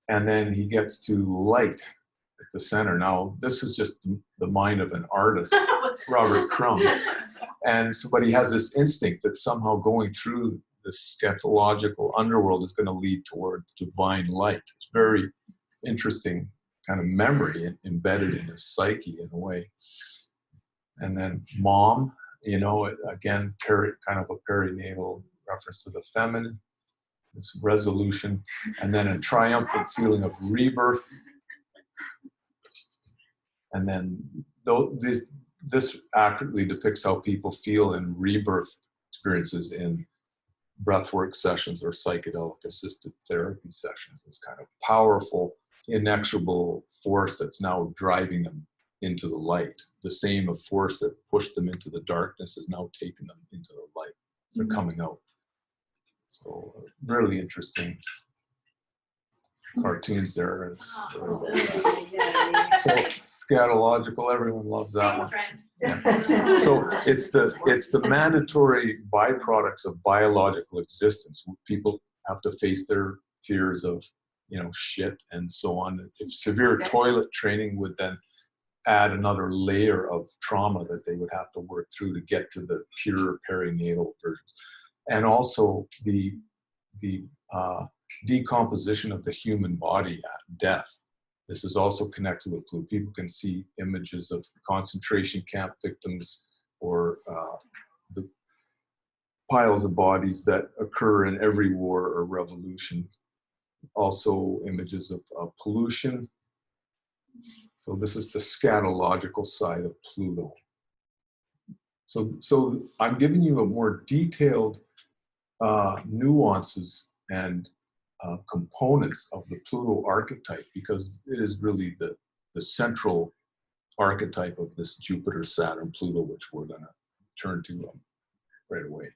And then he gets to light at the center. Now, this is just the mind of an artist, Robert Crumb. And so, but he has this instinct that somehow going through the scatological underworld is going to lead toward divine light. It's very interesting kind of memory embedded in his psyche in a way. And then mom, again, kind of a perinatal reference to the feminine, this resolution, and then a triumphant feeling of rebirth. And then this accurately depicts how people feel in rebirth experiences in breathwork sessions or psychedelic assisted therapy sessions. This kind of powerful, inexorable force that's now driving them into the light. The same force that pushed them into the darkness is now taking them into the light. They're coming out. So really interesting cartoons there. So scatological, everyone loves that one. Yeah. So it's the mandatory byproducts of biological existence. People have to face their fears of shit and so on. If severe toilet training would then add another layer of trauma that they would have to work through to get to the pure perinatal versions. And also the decomposition of the human body at death. This is also connected with Pluto. People can see images of concentration camp victims or the piles of bodies that occur in every war or revolution. Also images of pollution. So this is the scatological side of Pluto. So I'm giving you a more detailed nuances and components of the Pluto archetype, because it is really the central archetype of this Jupiter-Saturn-Pluto, which we're going to turn to right away.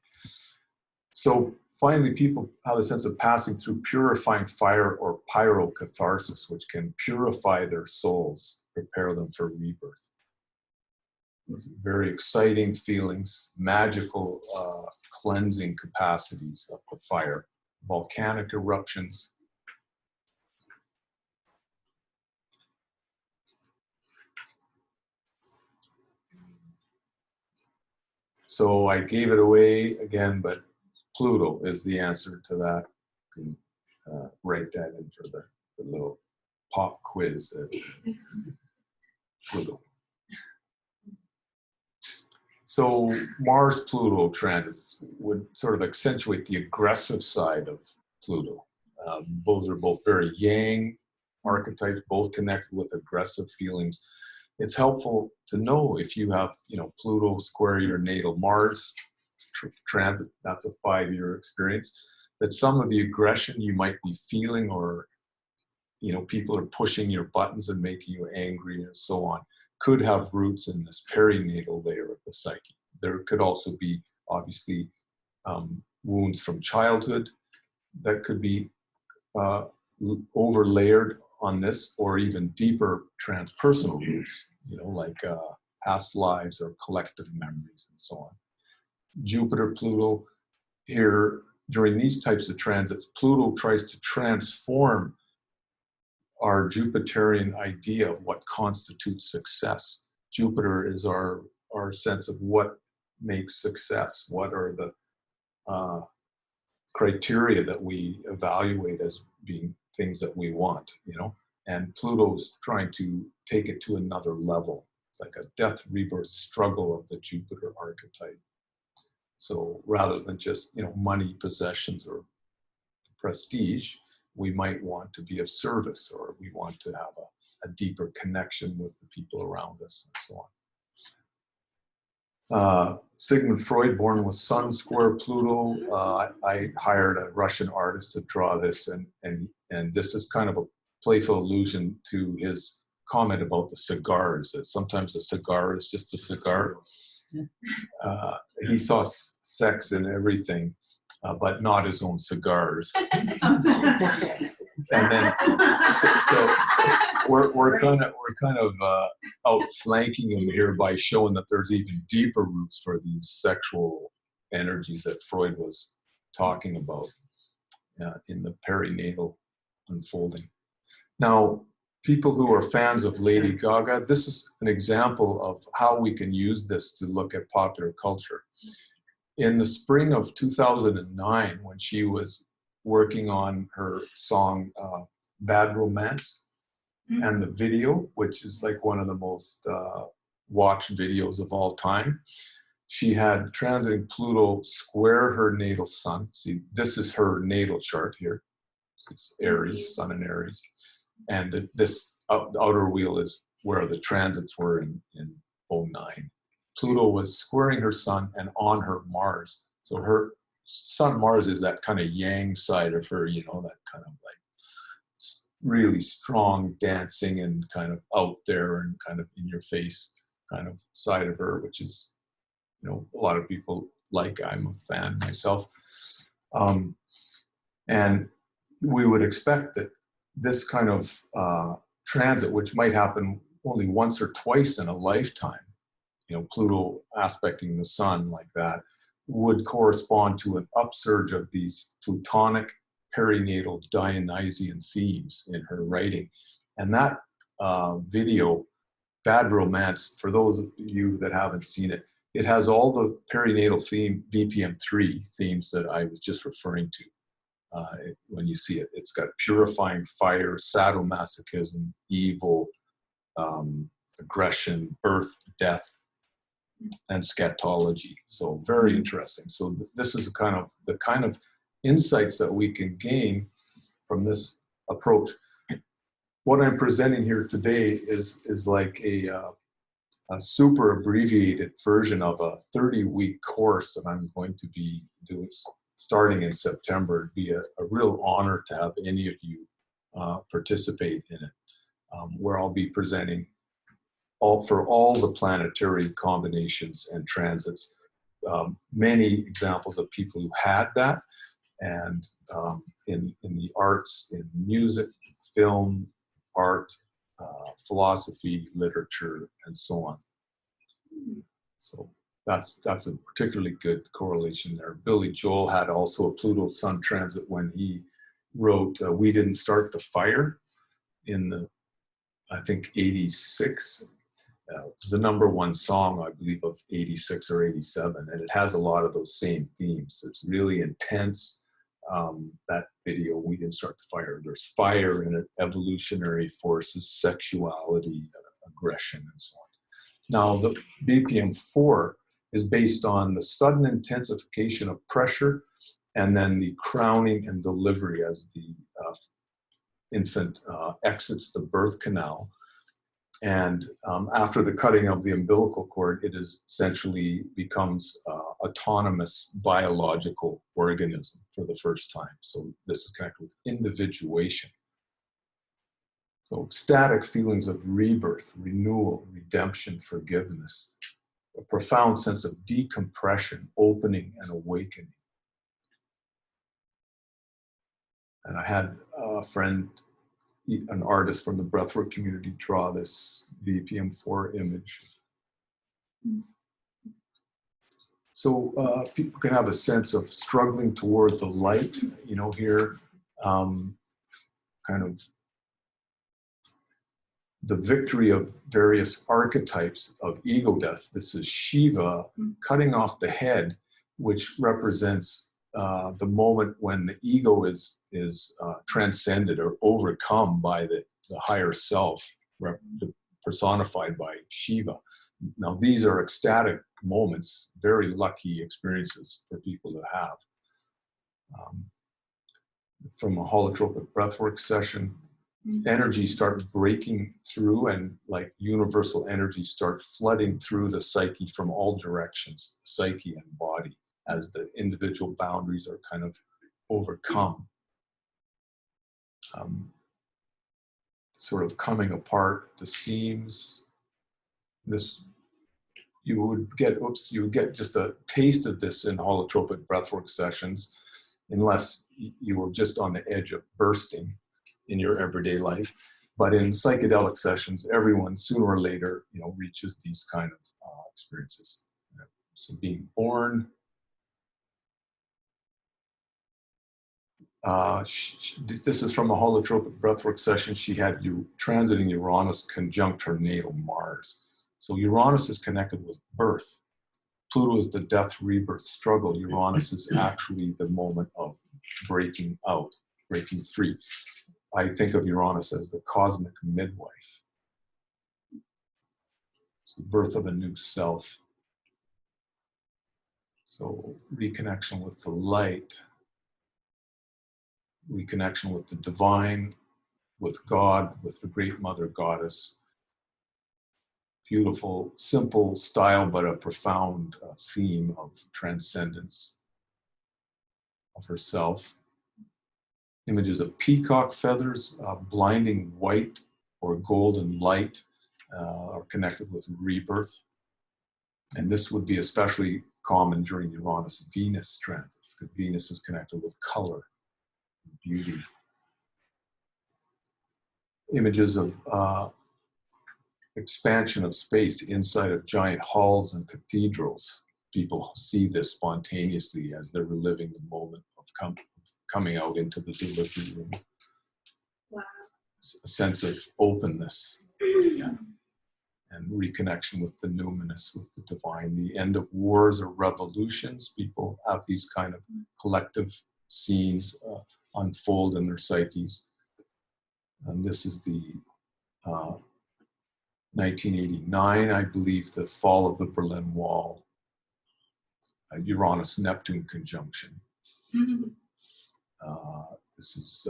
So finally, people have a sense of passing through purifying fire or pyrocatharsis, which can purify their souls, prepare them for rebirth. Very exciting feelings, magical cleansing capacities of the fire, volcanic eruptions. So I gave it away again, but Pluto is the answer to that. You can write that in for the little pop quiz. Pluto. So Mars-Pluto transits would sort of accentuate the aggressive side of Pluto. Those are both very yang archetypes, both connected with aggressive feelings. It's helpful to know if you have, Pluto square your natal Mars transit, that's a 5-year experience, that some of the aggression you might be feeling, or, people are pushing your buttons and making you angry and so on, could have roots in this perinatal layer of the psyche. There could also be, obviously, wounds from childhood that could be overlayered on this, or even deeper transpersonal roots, like past lives or collective memories and so on. Jupiter, Pluto, here during these types of transits, Pluto tries to transform our Jupiterian idea of what constitutes success. Jupiter is our sense of what makes success, what are the criteria that we evaluate as being things that we want, and Pluto's trying to take it to another level. It's like a death rebirth struggle of the Jupiter archetype. So rather than just, money, possessions, or prestige, we might want to be of service, or we want to have a deeper connection with the people around us, and so on. Sigmund Freud, born with Sun square Pluto. I hired a Russian artist to draw this, and this is kind of a playful allusion to his comment about the cigars, that sometimes a cigar is just a cigar. He saw sex in everything, but not his own cigars. And then, so we're kind of outflanking him here by showing that there's even deeper roots for these sexual energies that Freud was talking about in the perinatal unfolding. Now, people who are fans of Lady Gaga, this is an example of how we can use this to look at popular culture. In the spring of 2009, when she was working on her song Bad Romance, and the video, which is like one of the most watched videos of all time, she had transiting Pluto square her natal sun. See, this is her natal chart here. It's Aries, Sun in Aries. And this outer wheel is where the transits were in 09. Pluto was squaring her sun and on her Mars. So her Sun Mars is that kind of yang side of her, that kind of like really strong dancing and kind of out there and kind of in your face kind of side of her, which is, a lot of people like. I'm a fan myself. And we would expect that this kind of transit, which might happen only once or twice in a lifetime, Pluto aspecting the sun like that, would correspond to an upsurge of these Plutonic perinatal Dionysian themes in her writing. And that video, Bad Romance, for those of you that haven't seen it, it has all the perinatal theme, BPM 3 themes that I was just referring to. when you see it. It's got purifying fire, sadomasochism, evil, aggression, birth, death, and scatology. So very interesting. So this is the kind of insights that we can gain from this approach. What I'm presenting here today is like a super abbreviated version of a 30-week course that I'm going to be doing starting in September. It'd be a real honor to have any of you participate in it, where I'll be presenting for all the planetary combinations and transits, many examples of people who had that, and in the arts, in music, film, art, philosophy, literature, and so on. So that's a particularly good correlation there. Billy Joel had also a Pluto Sun transit when he wrote "We Didn't Start the Fire" in I think 86. It's the #1 song, I believe, of 86 or 87, and it has a lot of those same themes. It's really intense. That video, "We Didn't Start the Fire." There's fire in it, evolutionary forces, sexuality, aggression, and so on. Now, the BPM-4 is based on the sudden intensification of pressure, and then the crowning and delivery as the infant exits the birth canal. And after the cutting of the umbilical cord, it is essentially becomes autonomous biological organism for the first time. So this is connected with individuation. So ecstatic feelings of rebirth, renewal, redemption, forgiveness, a profound sense of decompression, opening, and awakening. And I had a friend, an artist from the breathwork community, draw this BPM-4 image. So people can have a sense of struggling toward the light, you know, here, kind of the victory of various archetypes of ego death. This is Shiva cutting off the head, which represents the moment when the ego is transcended or overcome by the higher self, personified by Shiva. Now, these are ecstatic moments, very lucky experiences for people to have. From a holotropic breathwork session, energy starts breaking through, and like universal energy starts flooding through the psyche from all directions, psyche and body, as the individual boundaries are kind of overcome. Sort of coming apart, the seams. This, you would get just a taste of this in holotropic breathwork sessions, unless you were just on the edge of bursting in your everyday life. But in psychedelic sessions, everyone sooner or later, you know, reaches these kind of experiences. So being born, this is from a holotropic breathwork session. She had transiting Uranus conjunct her natal Mars. So Uranus is connected with birth. Pluto is the death, rebirth struggle. Uranus is actually the moment of breaking out, breaking free. I think of Uranus as the cosmic midwife. It's the birth of a new self. So reconnection with the light, reconnection with the divine, with God, with the great mother goddess. Beautiful, simple style, but a profound theme of transcendence of herself. Images of peacock feathers, blinding white or golden light are connected with rebirth. And this would be especially common during Uranus-Venus transits, because Venus is connected with color, beauty. Images of expansion of space inside of giant halls and cathedrals. People see this spontaneously as they're reliving the moment of coming out into the delivery room. Wow. A sense of openness, yeah. And reconnection with the numinous, with the divine. The end of wars or revolutions. People have these kind of collective scenes, unfold in their psyches. And this is the 1989, I believe, the fall of the Berlin Wall, Uranus-Neptune conjunction. This is,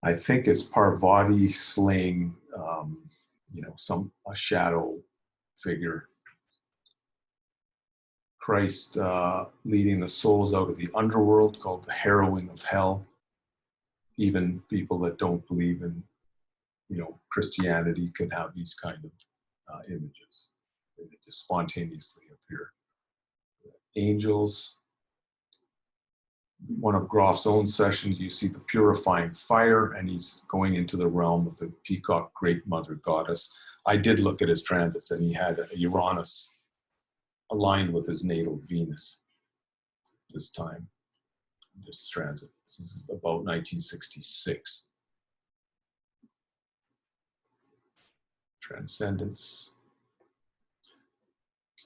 I think it's Parvati slaying, a shadow figure. Christ leading the souls out of the underworld, called the harrowing of hell. Even people that don't believe in, Christianity can have these kind of images. They just spontaneously appear. Angels. One of Grof's own sessions, you see the purifying fire, and he's going into the realm of the peacock great mother goddess. I did look at his transits, and he had a Uranus aligned with his natal Venus this time, this transit. This is about 1966. Transcendence.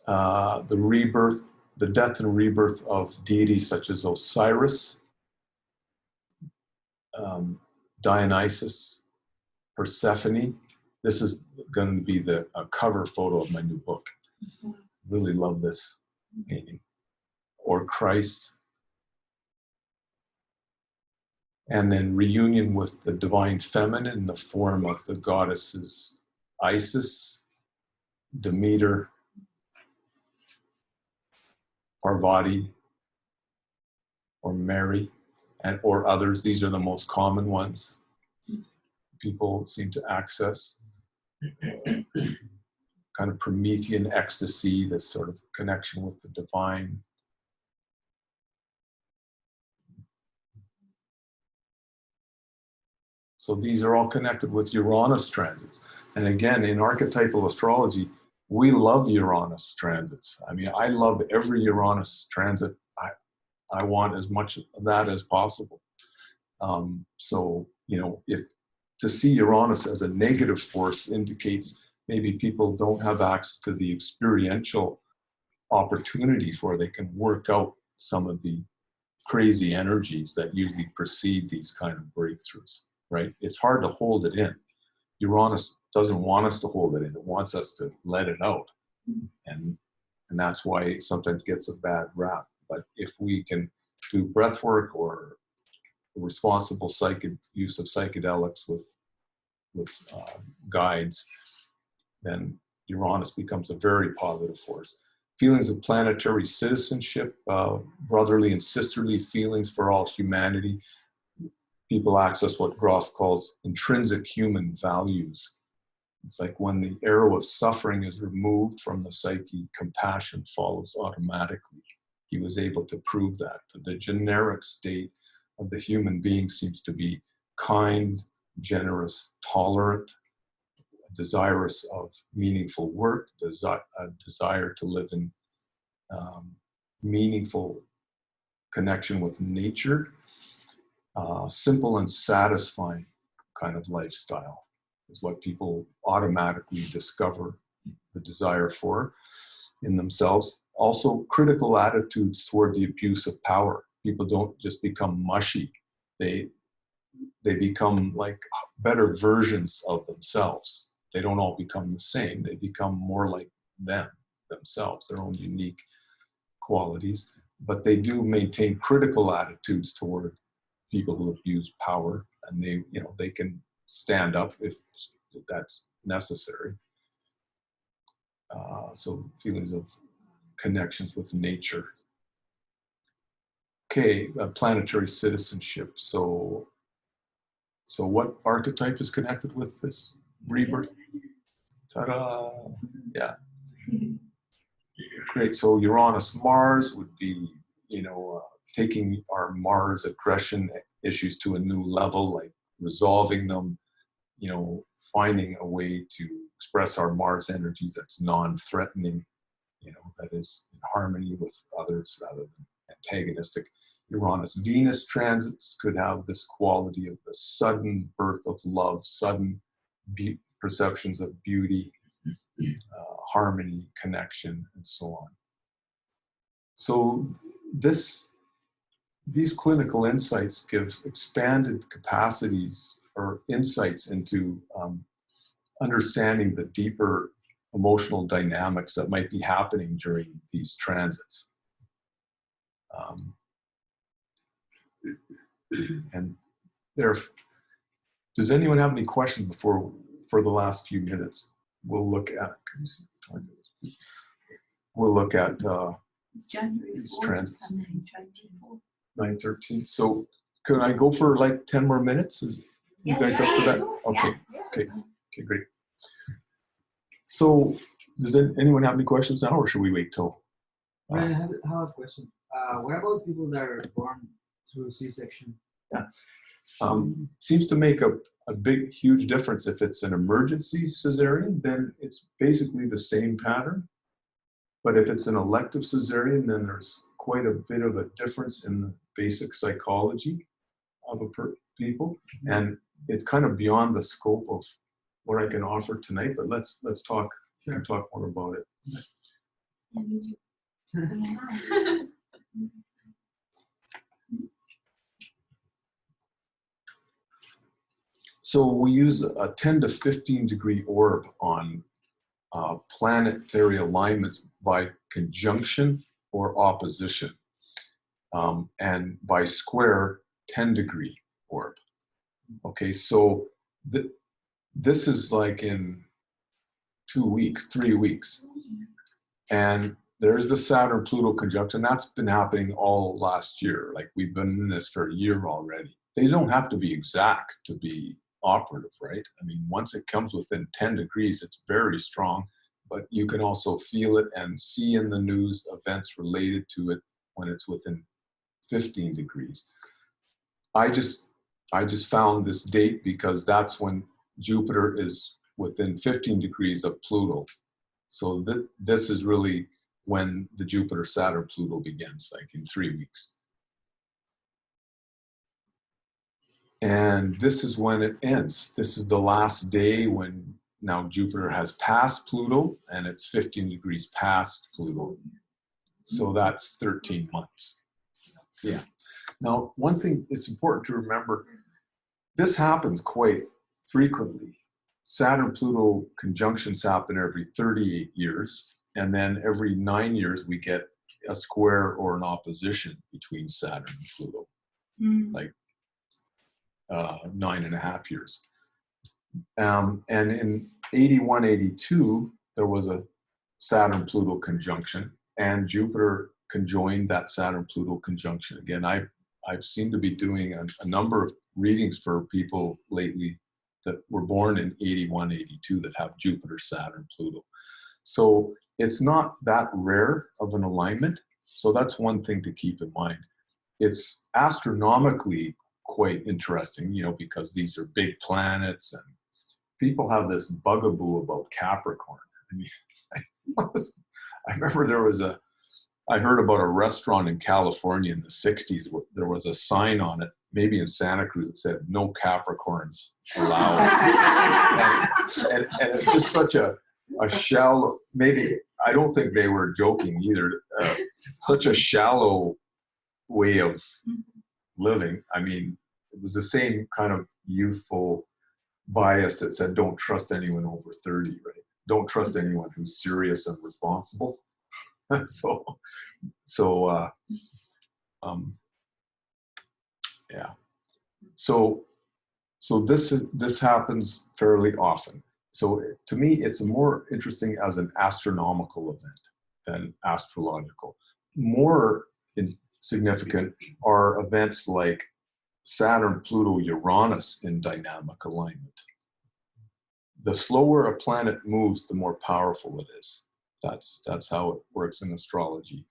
The rebirth, the death and rebirth of deities such as Osiris, Dionysus, Persephone. This is going to be the cover photo of my new book. Really love this painting. Or Christ. And then reunion with the divine feminine in the form of the goddesses Isis, Demeter, Parvati, or Mary, or others. These are the most common ones people seem to access. Kind of Promethean ecstasy, this sort of connection with the divine. So these are all connected with Uranus transits. And again, in archetypal astrology, we love Uranus transits. I mean, I love every Uranus transit. I want as much of that as possible. So, if to see Uranus as a negative force indicates maybe people don't have access to the experiential opportunities where they can work out some of the crazy energies that usually precede these kind of breakthroughs, right? It's hard to hold it in. Uranus doesn't want us to hold it in. It wants us to let it out. And that's why it sometimes gets a bad rap. But if we can do breath work or responsible use of psychedelics with guides, then Uranus becomes a very positive force. Feelings of planetary citizenship, brotherly and sisterly feelings for all humanity. People access what Grof calls intrinsic human values. It's like when the arrow of suffering is removed from the psyche, compassion follows automatically. He was able to prove that. The generic state of the human being seems to be kind, generous, tolerant, desirous of meaningful work, a desire to live in meaningful connection with nature, simple and satisfying kind of lifestyle is what people automatically discover the desire for in themselves. Also, critical attitudes toward the abuse of power. People don't just become mushy. They become like better versions of themselves. They don't all become the same. They become more like themselves, their own unique qualities. But they do maintain critical attitudes toward people who abuse power, and they can stand up if that's necessary. So feelings of connections with nature. Okay, planetary citizenship. So what archetype is connected with this rebirth? Ta-da! Yeah. Great. So Uranus Mars would be, taking our Mars aggression issues to a new level, like resolving them, finding a way to express our Mars energies that's non-threatening, that is in harmony with others rather than antagonistic. Uranus-Venus transits could have this quality of the sudden birth of love, sudden perceptions of beauty, harmony, connection, and so on. So this these clinical insights give expanded capacities or insights into understanding the deeper emotional dynamics that might be happening during these transits. And does anyone have any questions for the last few minutes? We'll look at, It's January these 4th, transits. 9/24. 9:13. So can I go for like 10 more minutes? Is you guys up for that? Okay. Okay. Okay, great. So does anyone have any questions now, or should we wait till? Right, I have a question. What about people that are born through C-section? Yeah. Seems to make a big, huge difference. If it's an emergency cesarean, then it's basically the same pattern. But if it's an elective cesarean, then there's quite a bit of a difference in the basic psychology of people. And it's kind of beyond the scope of what I can offer tonight, but let's talk, Sure. talk more about it. Yeah, me too. So we use a 10 to 15 degree orb on planetary alignments by conjunction or opposition, and by square 10 degree orb. Okay, so this is like in 2 weeks, 3 weeks. And there's the Saturn-Pluto conjunction. That's been happening all last year. Like we've been in this for a year already. They don't have to be exact to be operative, right? I mean, once it comes within 10 degrees, it's very strong, but you can also feel it and see in the news events related to it when it's within 15 degrees. I just found this date because that's when Jupiter is within 15 degrees of Pluto. So this is really when the Jupiter-Saturn-Pluto begins, like in 3 weeks. And this is when it ends. This is the last day when now Jupiter has passed Pluto and it's 15 degrees past Pluto. So that's 13 months. Yeah. Now, one thing it's important to remember, this happens quite frequently. Saturn-Pluto conjunctions happen every 38 years. And then every 9 years, we get a square or an opposition between Saturn and Pluto. Like 9.5 years. And in 81, 82, there was a Saturn-Pluto conjunction, and Jupiter conjoined that Saturn-Pluto conjunction again. I've seemed to be doing a number of readings for people lately that were born in 81, 82 that have Jupiter, Saturn, Pluto. So it's not that rare of an alignment. So that's one thing to keep in mind. It's astronomically quite interesting, you know, because these are big planets and people have this bugaboo about Capricorn. I mean, I remember I heard about a restaurant in California in the 60s where there was a sign on it, maybe in Santa Cruz, that said, "No Capricorns allowed." and it's just such a shallow, maybe, I don't think they were joking either, such a shallow way of living. I mean, it was the same kind of youthful bias that said, don't trust anyone over 30, right? Don't trust anyone who's serious and responsible. Yeah. So this happens fairly often. So to me, it's more interesting as an astronomical event than astrological. More significant are events like Saturn, Pluto, Uranus in dynamic alignment. The slower a planet moves, the more powerful it is. That's how it works in astrology.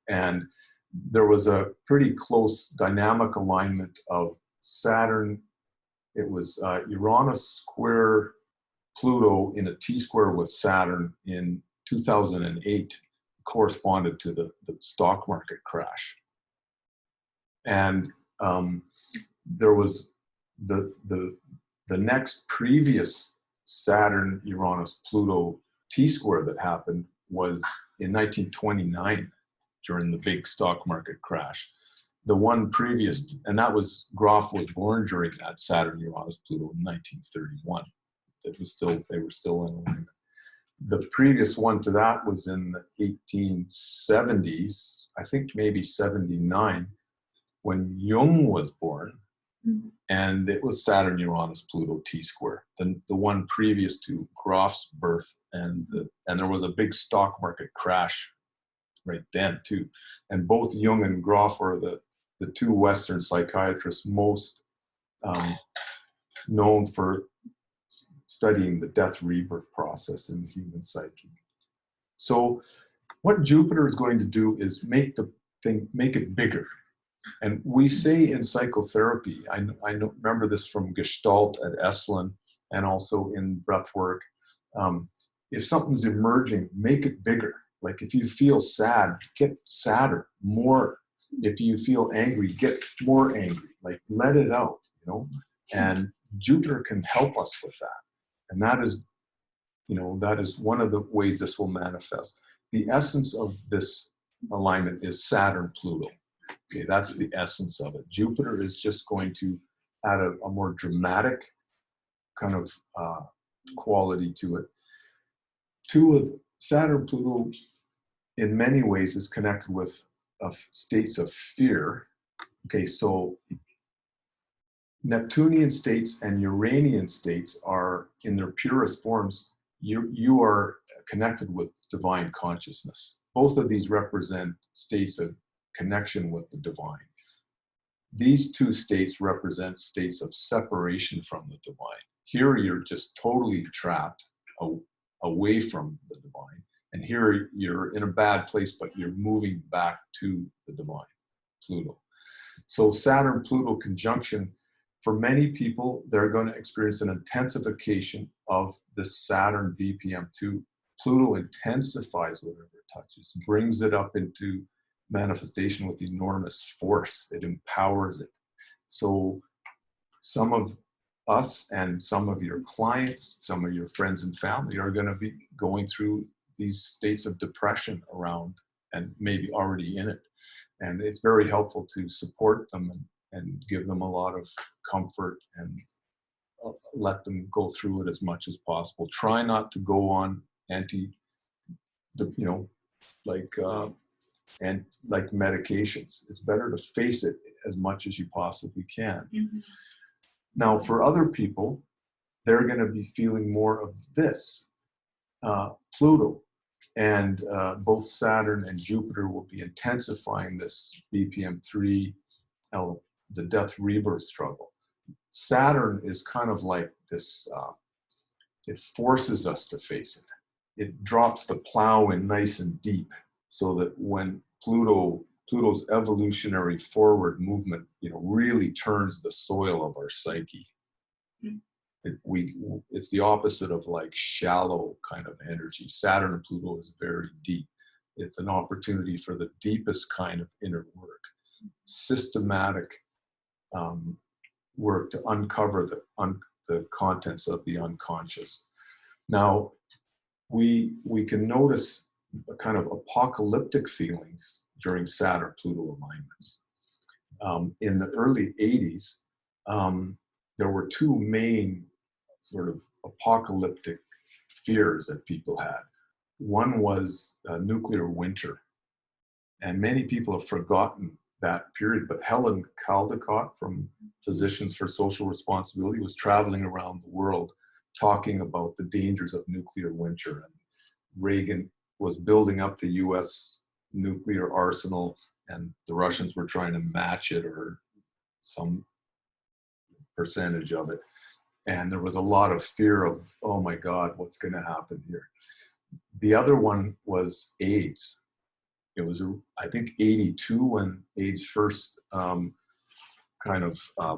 And there was a pretty close dynamic alignment of Saturn. It was Uranus square Pluto in a T-square with Saturn in 2008, corresponded to the stock market crash. And there was the next previous Saturn, Uranus, Pluto T-square that happened was in 1929 during the big stock market crash. the one previous, and that was, Grof was born during that Saturn, Uranus, Pluto in 1931. They were still in alignment. The previous one to that was in the 1870s, I think maybe 79, when Jung was born, and it was Saturn, Uranus, Pluto, T-square. The one previous to Grof's birth, and there was a big stock market crash right then too. And both Jung and Grof are the two Western psychiatrists most known for studying the death rebirth process in the human psyche. So what Jupiter is going to do is make it bigger. And we say in psychotherapy, I remember this from Gestalt at Esalen and also in breathwork, if something's emerging, make it bigger. Like if you feel sad, get sadder, more. If you feel angry, get more angry. Like let it out, you know. And Jupiter can help us with that. And that is one of the ways this will manifest. The essence of this alignment is Saturn-Pluto. Okay, that's the essence of it. Jupiter is just going to add a more dramatic kind of quality to it. Saturn-Pluto, in many ways, is connected with states of fear. Okay, so Neptunian states and Uranian states are, in their purest forms, you are connected with divine consciousness. Both of these represent states of connection with the divine. These two states represent states of separation from the divine. Here you're just totally trapped away from the divine. And here you're in a bad place, but you're moving back to the divine, Pluto. So Saturn-Pluto conjunction, for many people, they're going to experience an intensification of the Saturn BPM2. Pluto intensifies whatever it touches, brings it up into manifestation with enormous force. It empowers it. So some of us and some of your clients, some of your friends and family are going to be going through these states of depression around and maybe already in it. And it's very helpful to support them and give them a lot of comfort and let them go through it as much as possible. Try not to go on like medications. It's better to face it as much as you possibly can. Mm-hmm. Now, for other people, they're going to be feeling more of this, Pluto. And both Saturn and Jupiter will be intensifying this BPM3, the death rebirth struggle. Saturn is kind of like this, it forces us to face it. It drops the plow in nice and deep so that when Pluto's evolutionary forward movement, really turns the soil of our psyche. It's the opposite of like shallow kind of energy. Saturn and Pluto is very deep. It's an opportunity for the deepest kind of inner work, systematic work to uncover the contents of the unconscious. Now, we can notice a kind of apocalyptic feelings during Saturn-Pluto alignments. In the early 80s, there were two main sort of apocalyptic fears that people had. One was nuclear winter. And many people have forgotten that period, but Helen Caldicott from Physicians for Social Responsibility was traveling around the world talking about the dangers of nuclear winter. And Reagan was building up the US nuclear arsenal, and the Russians were trying to match it or some percentage of it. And there was a lot of fear of, oh my God, what's going to happen here? The other one was AIDS. It was, I think, 82 when AIDS first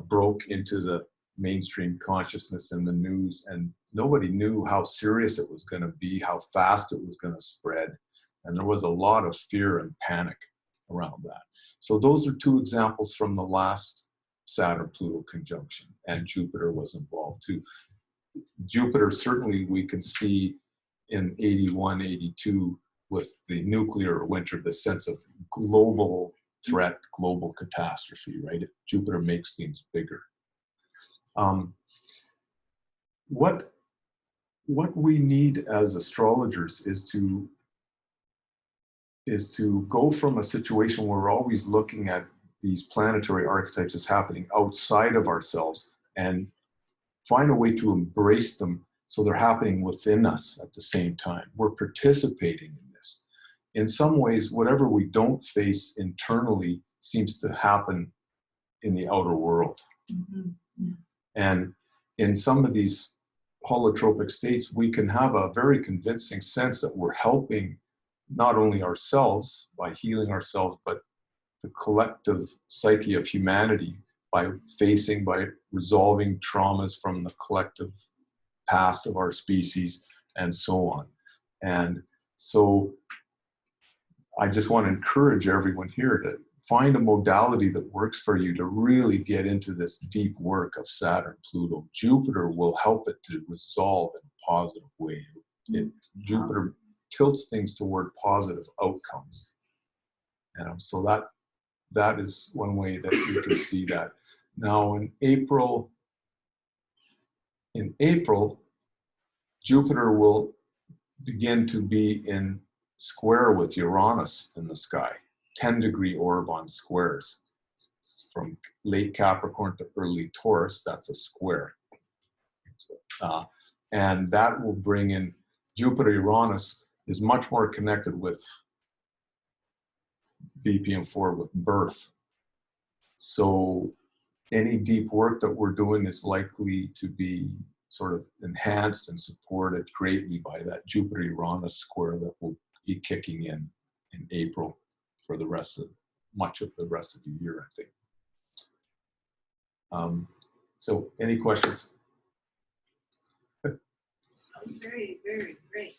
broke into the mainstream consciousness and the news, and nobody knew how serious it was going to be, how fast it was going to spread. And there was a lot of fear and panic around that. So those are two examples from the last Saturn-Pluto conjunction, and Jupiter was involved too. Jupiter, certainly we can see in 81, 82 with the nuclear winter, the sense of global threat, global catastrophe, right? Jupiter makes things bigger. What we need as astrologers is to go from a situation where we're always looking at these planetary archetypes as happening outside of ourselves and find a way to embrace them so they're happening within us at the same time. We're participating in this. In some ways, whatever we don't face internally seems to happen in the outer world. Mm-hmm. And in some of these holotropic states, we can have a very convincing sense that we're helping not only ourselves by healing ourselves, but the collective psyche of humanity by resolving traumas from the collective past of our species and so on. And so I just want to encourage everyone here to find a modality that works for you to really get into this deep work of Saturn, Pluto. Jupiter will help it to resolve in a positive way. Jupiter tilts things toward positive outcomes. So that is one way that you can see that. Now in April, Jupiter will begin to be in square with Uranus in the sky, 10-degree orb on squares. From late Capricorn to early Taurus, that's a square. And that will bring in Jupiter-Uranus is much more connected with BPM4 with birth. So any deep work that we're doing is likely to be sort of enhanced and supported greatly by that Jupiter-Uranus square that will be kicking in April for much of the rest of the year, I think. So any questions? Very, very great.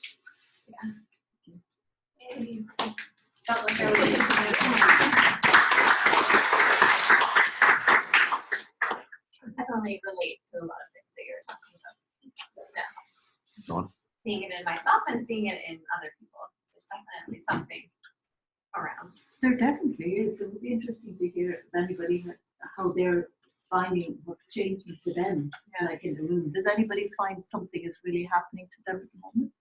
Felt like I was definitely relate to a lot of things that you're talking about. Yeah. Go on. Seeing it in myself and seeing it in other people. There's definitely something around. There definitely is. It would be interesting to hear if anybody, how they're finding what's changing for them, like in the room. Does anybody find something is really happening to them at the moment?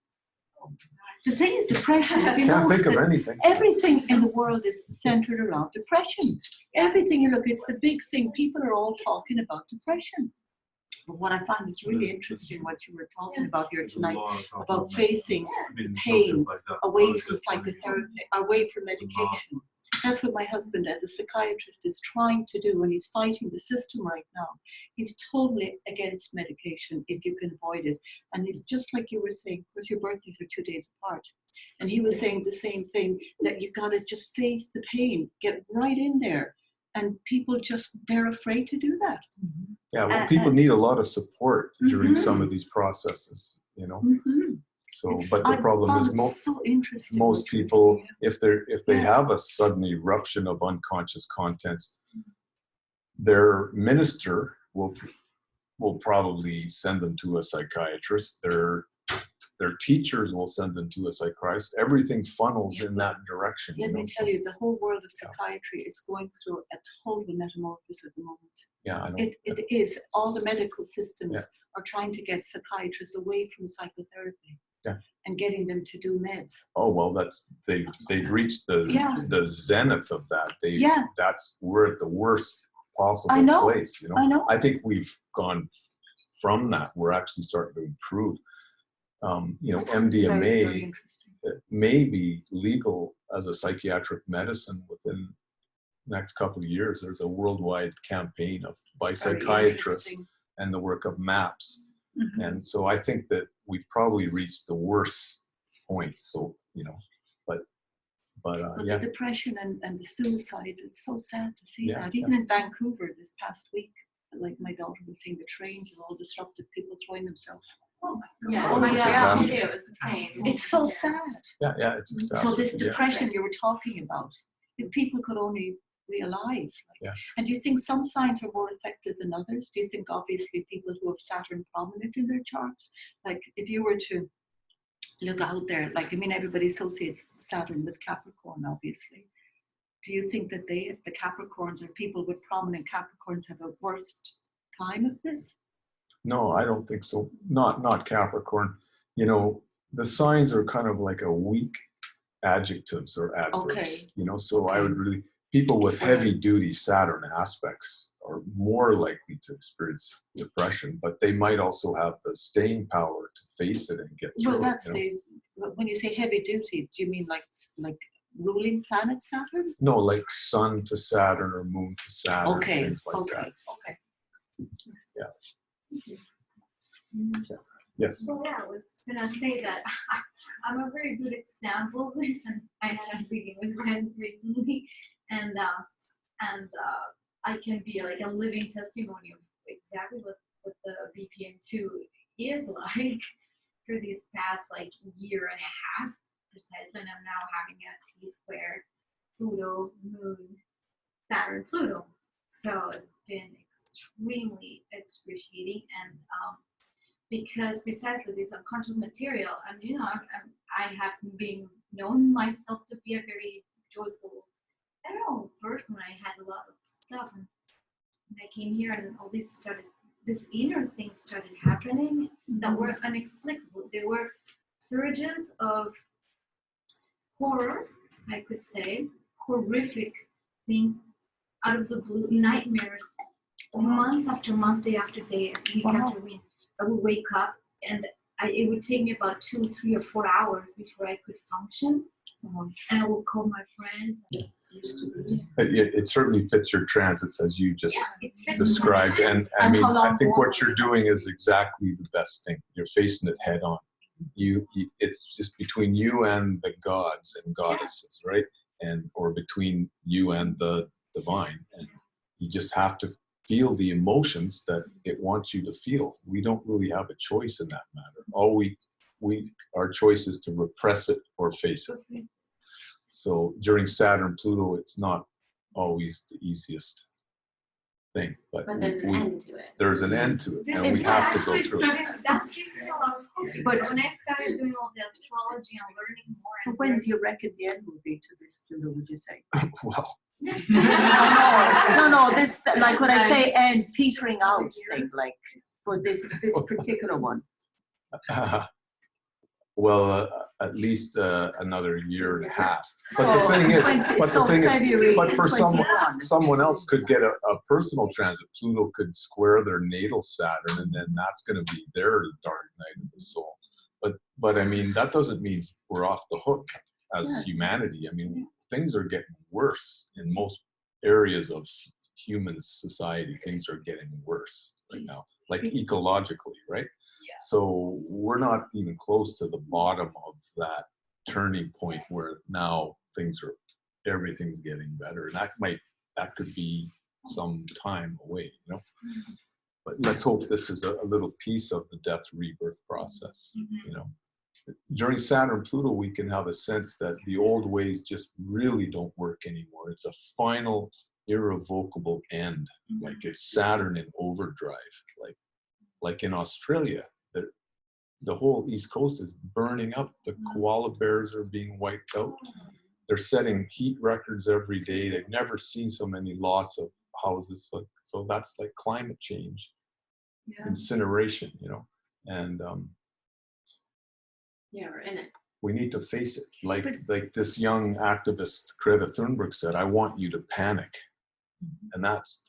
The thing is depression. If you Can't think notice of anything. everything in the world is centered around depression. Everything you look, it's the big thing. People are all talking about depression. But what I find is really interesting what you were talking about here tonight, about facing pain away from psychotherapy, away from medication. That's what my husband, as a psychiatrist, is trying to do, and he's fighting the system right now. He's totally against medication if you can avoid it. And it's just like you were saying, because your birthdays are 2 days apart. And he was saying the same thing, that you got to just face the pain, get right in there. And people they're afraid to do that. Yeah, well, people need a lot of support during some of these processes, So, but the problem is most people, if they have a sudden eruption of unconscious contents, their minister will probably send them to a psychiatrist. Their teachers will send them to a psychiatrist. Everything funnels in that direction. Let me tell you, the whole world of psychiatry is going through a total metamorphosis at the moment. Yeah, I know. It is. All the medical systems are trying to get psychiatrists away from psychotherapy. Yeah. And getting them to do meds. Oh well, they've reached the zenith of that. We're at the worst possible place. I know. I think we've gone from that. We're actually starting to improve. MDMA may be legal as a psychiatric medicine within the next couple of years. There's a worldwide campaign by psychiatrists and the work of MAPS. Mm-hmm. And so I think that we've probably reached the worst point. So, but the depression and the suicides, it's so sad to see that. Even in Vancouver this past week, like my daughter was saying, the trains are all disrupted, people throwing themselves. Oh my God. It was the same. It's so sad. Yeah, it's so this depression you were talking about, if people could only realize. And do you think some signs are more affected than others? Do you think obviously people who have Saturn prominent in their charts, like if you were to look out there, everybody associates Saturn with Capricorn, obviously. do you think that the Capricorns or people with prominent Capricorns have a worst time of this? No, I don't think so. Not Capricorn. You know, the signs are kind of like a weak adjectives or adverbs. Okay. You know, so I Okay. would really, people with So- heavy duty Saturn aspects are more likely to experience depression, but they might also have the staying power to face it and get through Well, that's it. when you say heavy duty, do you mean like ruling planet Saturn? No, like Sun to Saturn or Moon to Saturn, Okay, things like okay, that. okay. Yes. So yeah, I was gonna say that I'm a very good example of this, and I had a reading with Renn recently, and I can be like a living testimony of exactly what the BPM2 is like for these past like year and a half precisely, and I'm now having a T-square Pluto, Moon, Saturn, Pluto. So it's been extremely excruciating, and because precisely this unconscious material, and you know, I have been known myself to be a very joyful, I don't know, person. I had a lot of stuff, and I came here, and all this inner things started happening that were inexplicable. There were surges of horror, I could say, horrific things out of the blue, nightmares, month after month, day after day, week after week. I would wake up, and it would take me about 2, 3, or 4 hours before I could function. And I would call my friends. It certainly fits your transits as you just It fits described. my- And I And mean, how long I think more what you're doing is exactly the best thing. You're facing it head on. It's just between you and the gods and goddesses, right? Or between you and the divine. And you just have to feel the emotions that it wants you to feel. We don't really have a choice in that matter. Our choice is to repress it or face it. So during Saturn Pluto, it's not always the easiest thing, but there's an end to it. there's an end to it, This and is we have to go actually through it. that gives me a lot of hope, because when I started doing all the astrology and learning more, So and when do you reckon the end will be to this Pluto, would you say? Well, No, this, like when I say end, petering out thing, like for this particular one. at least another year and a half. But So the thing is, 20 so but February for 21. someone else could get a personal transit. Pluto could square their natal Saturn, and then that's going to be their dark night of the soul. But I mean, that doesn't mean we're off the hook as humanity. I mean, things are getting worse in most areas of human society. Things are getting worse right now, like ecologically, right? Yeah. So we're not even close to the bottom of that turning point where now everything's getting better. And that could be some time away, you know? But let's hope this is a little piece of the death rebirth process, you know? During Saturn Pluto, we can have a sense that the old ways just really don't work anymore. It's a final irrevocable end. Like it's Saturn in overdrive. Like in Australia, the whole East Coast is burning up. The koala bears are being wiped out. They're setting heat records every day. They've never seen so many loss of houses. So that's like climate change, incineration, you know. And We're in it. we need to face it. Like this young activist Greta Thunberg said, I want you to panic. And that's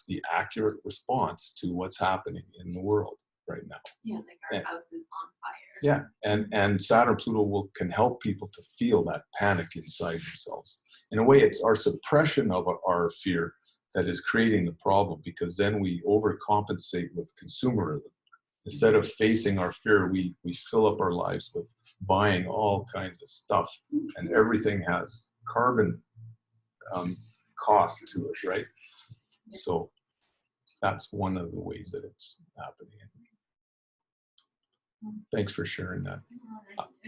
the accurate response to what's happening in the world right now. Yeah, like our house is on fire. Yeah, and Saturn Pluto can help people to feel that panic inside themselves. In a way, it's our suppression of our fear that is creating the problem, because then we overcompensate with consumerism. Instead of facing our fear, we fill up our lives with buying all kinds of stuff, and everything has carbon cost to it, right? So that's one of the ways that it's happening. Thanks for sharing that.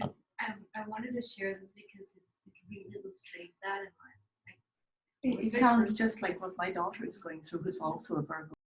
I wanted to share this because it really illustrates that. It sounds just like what my daughter is going through, who's also a Virgo.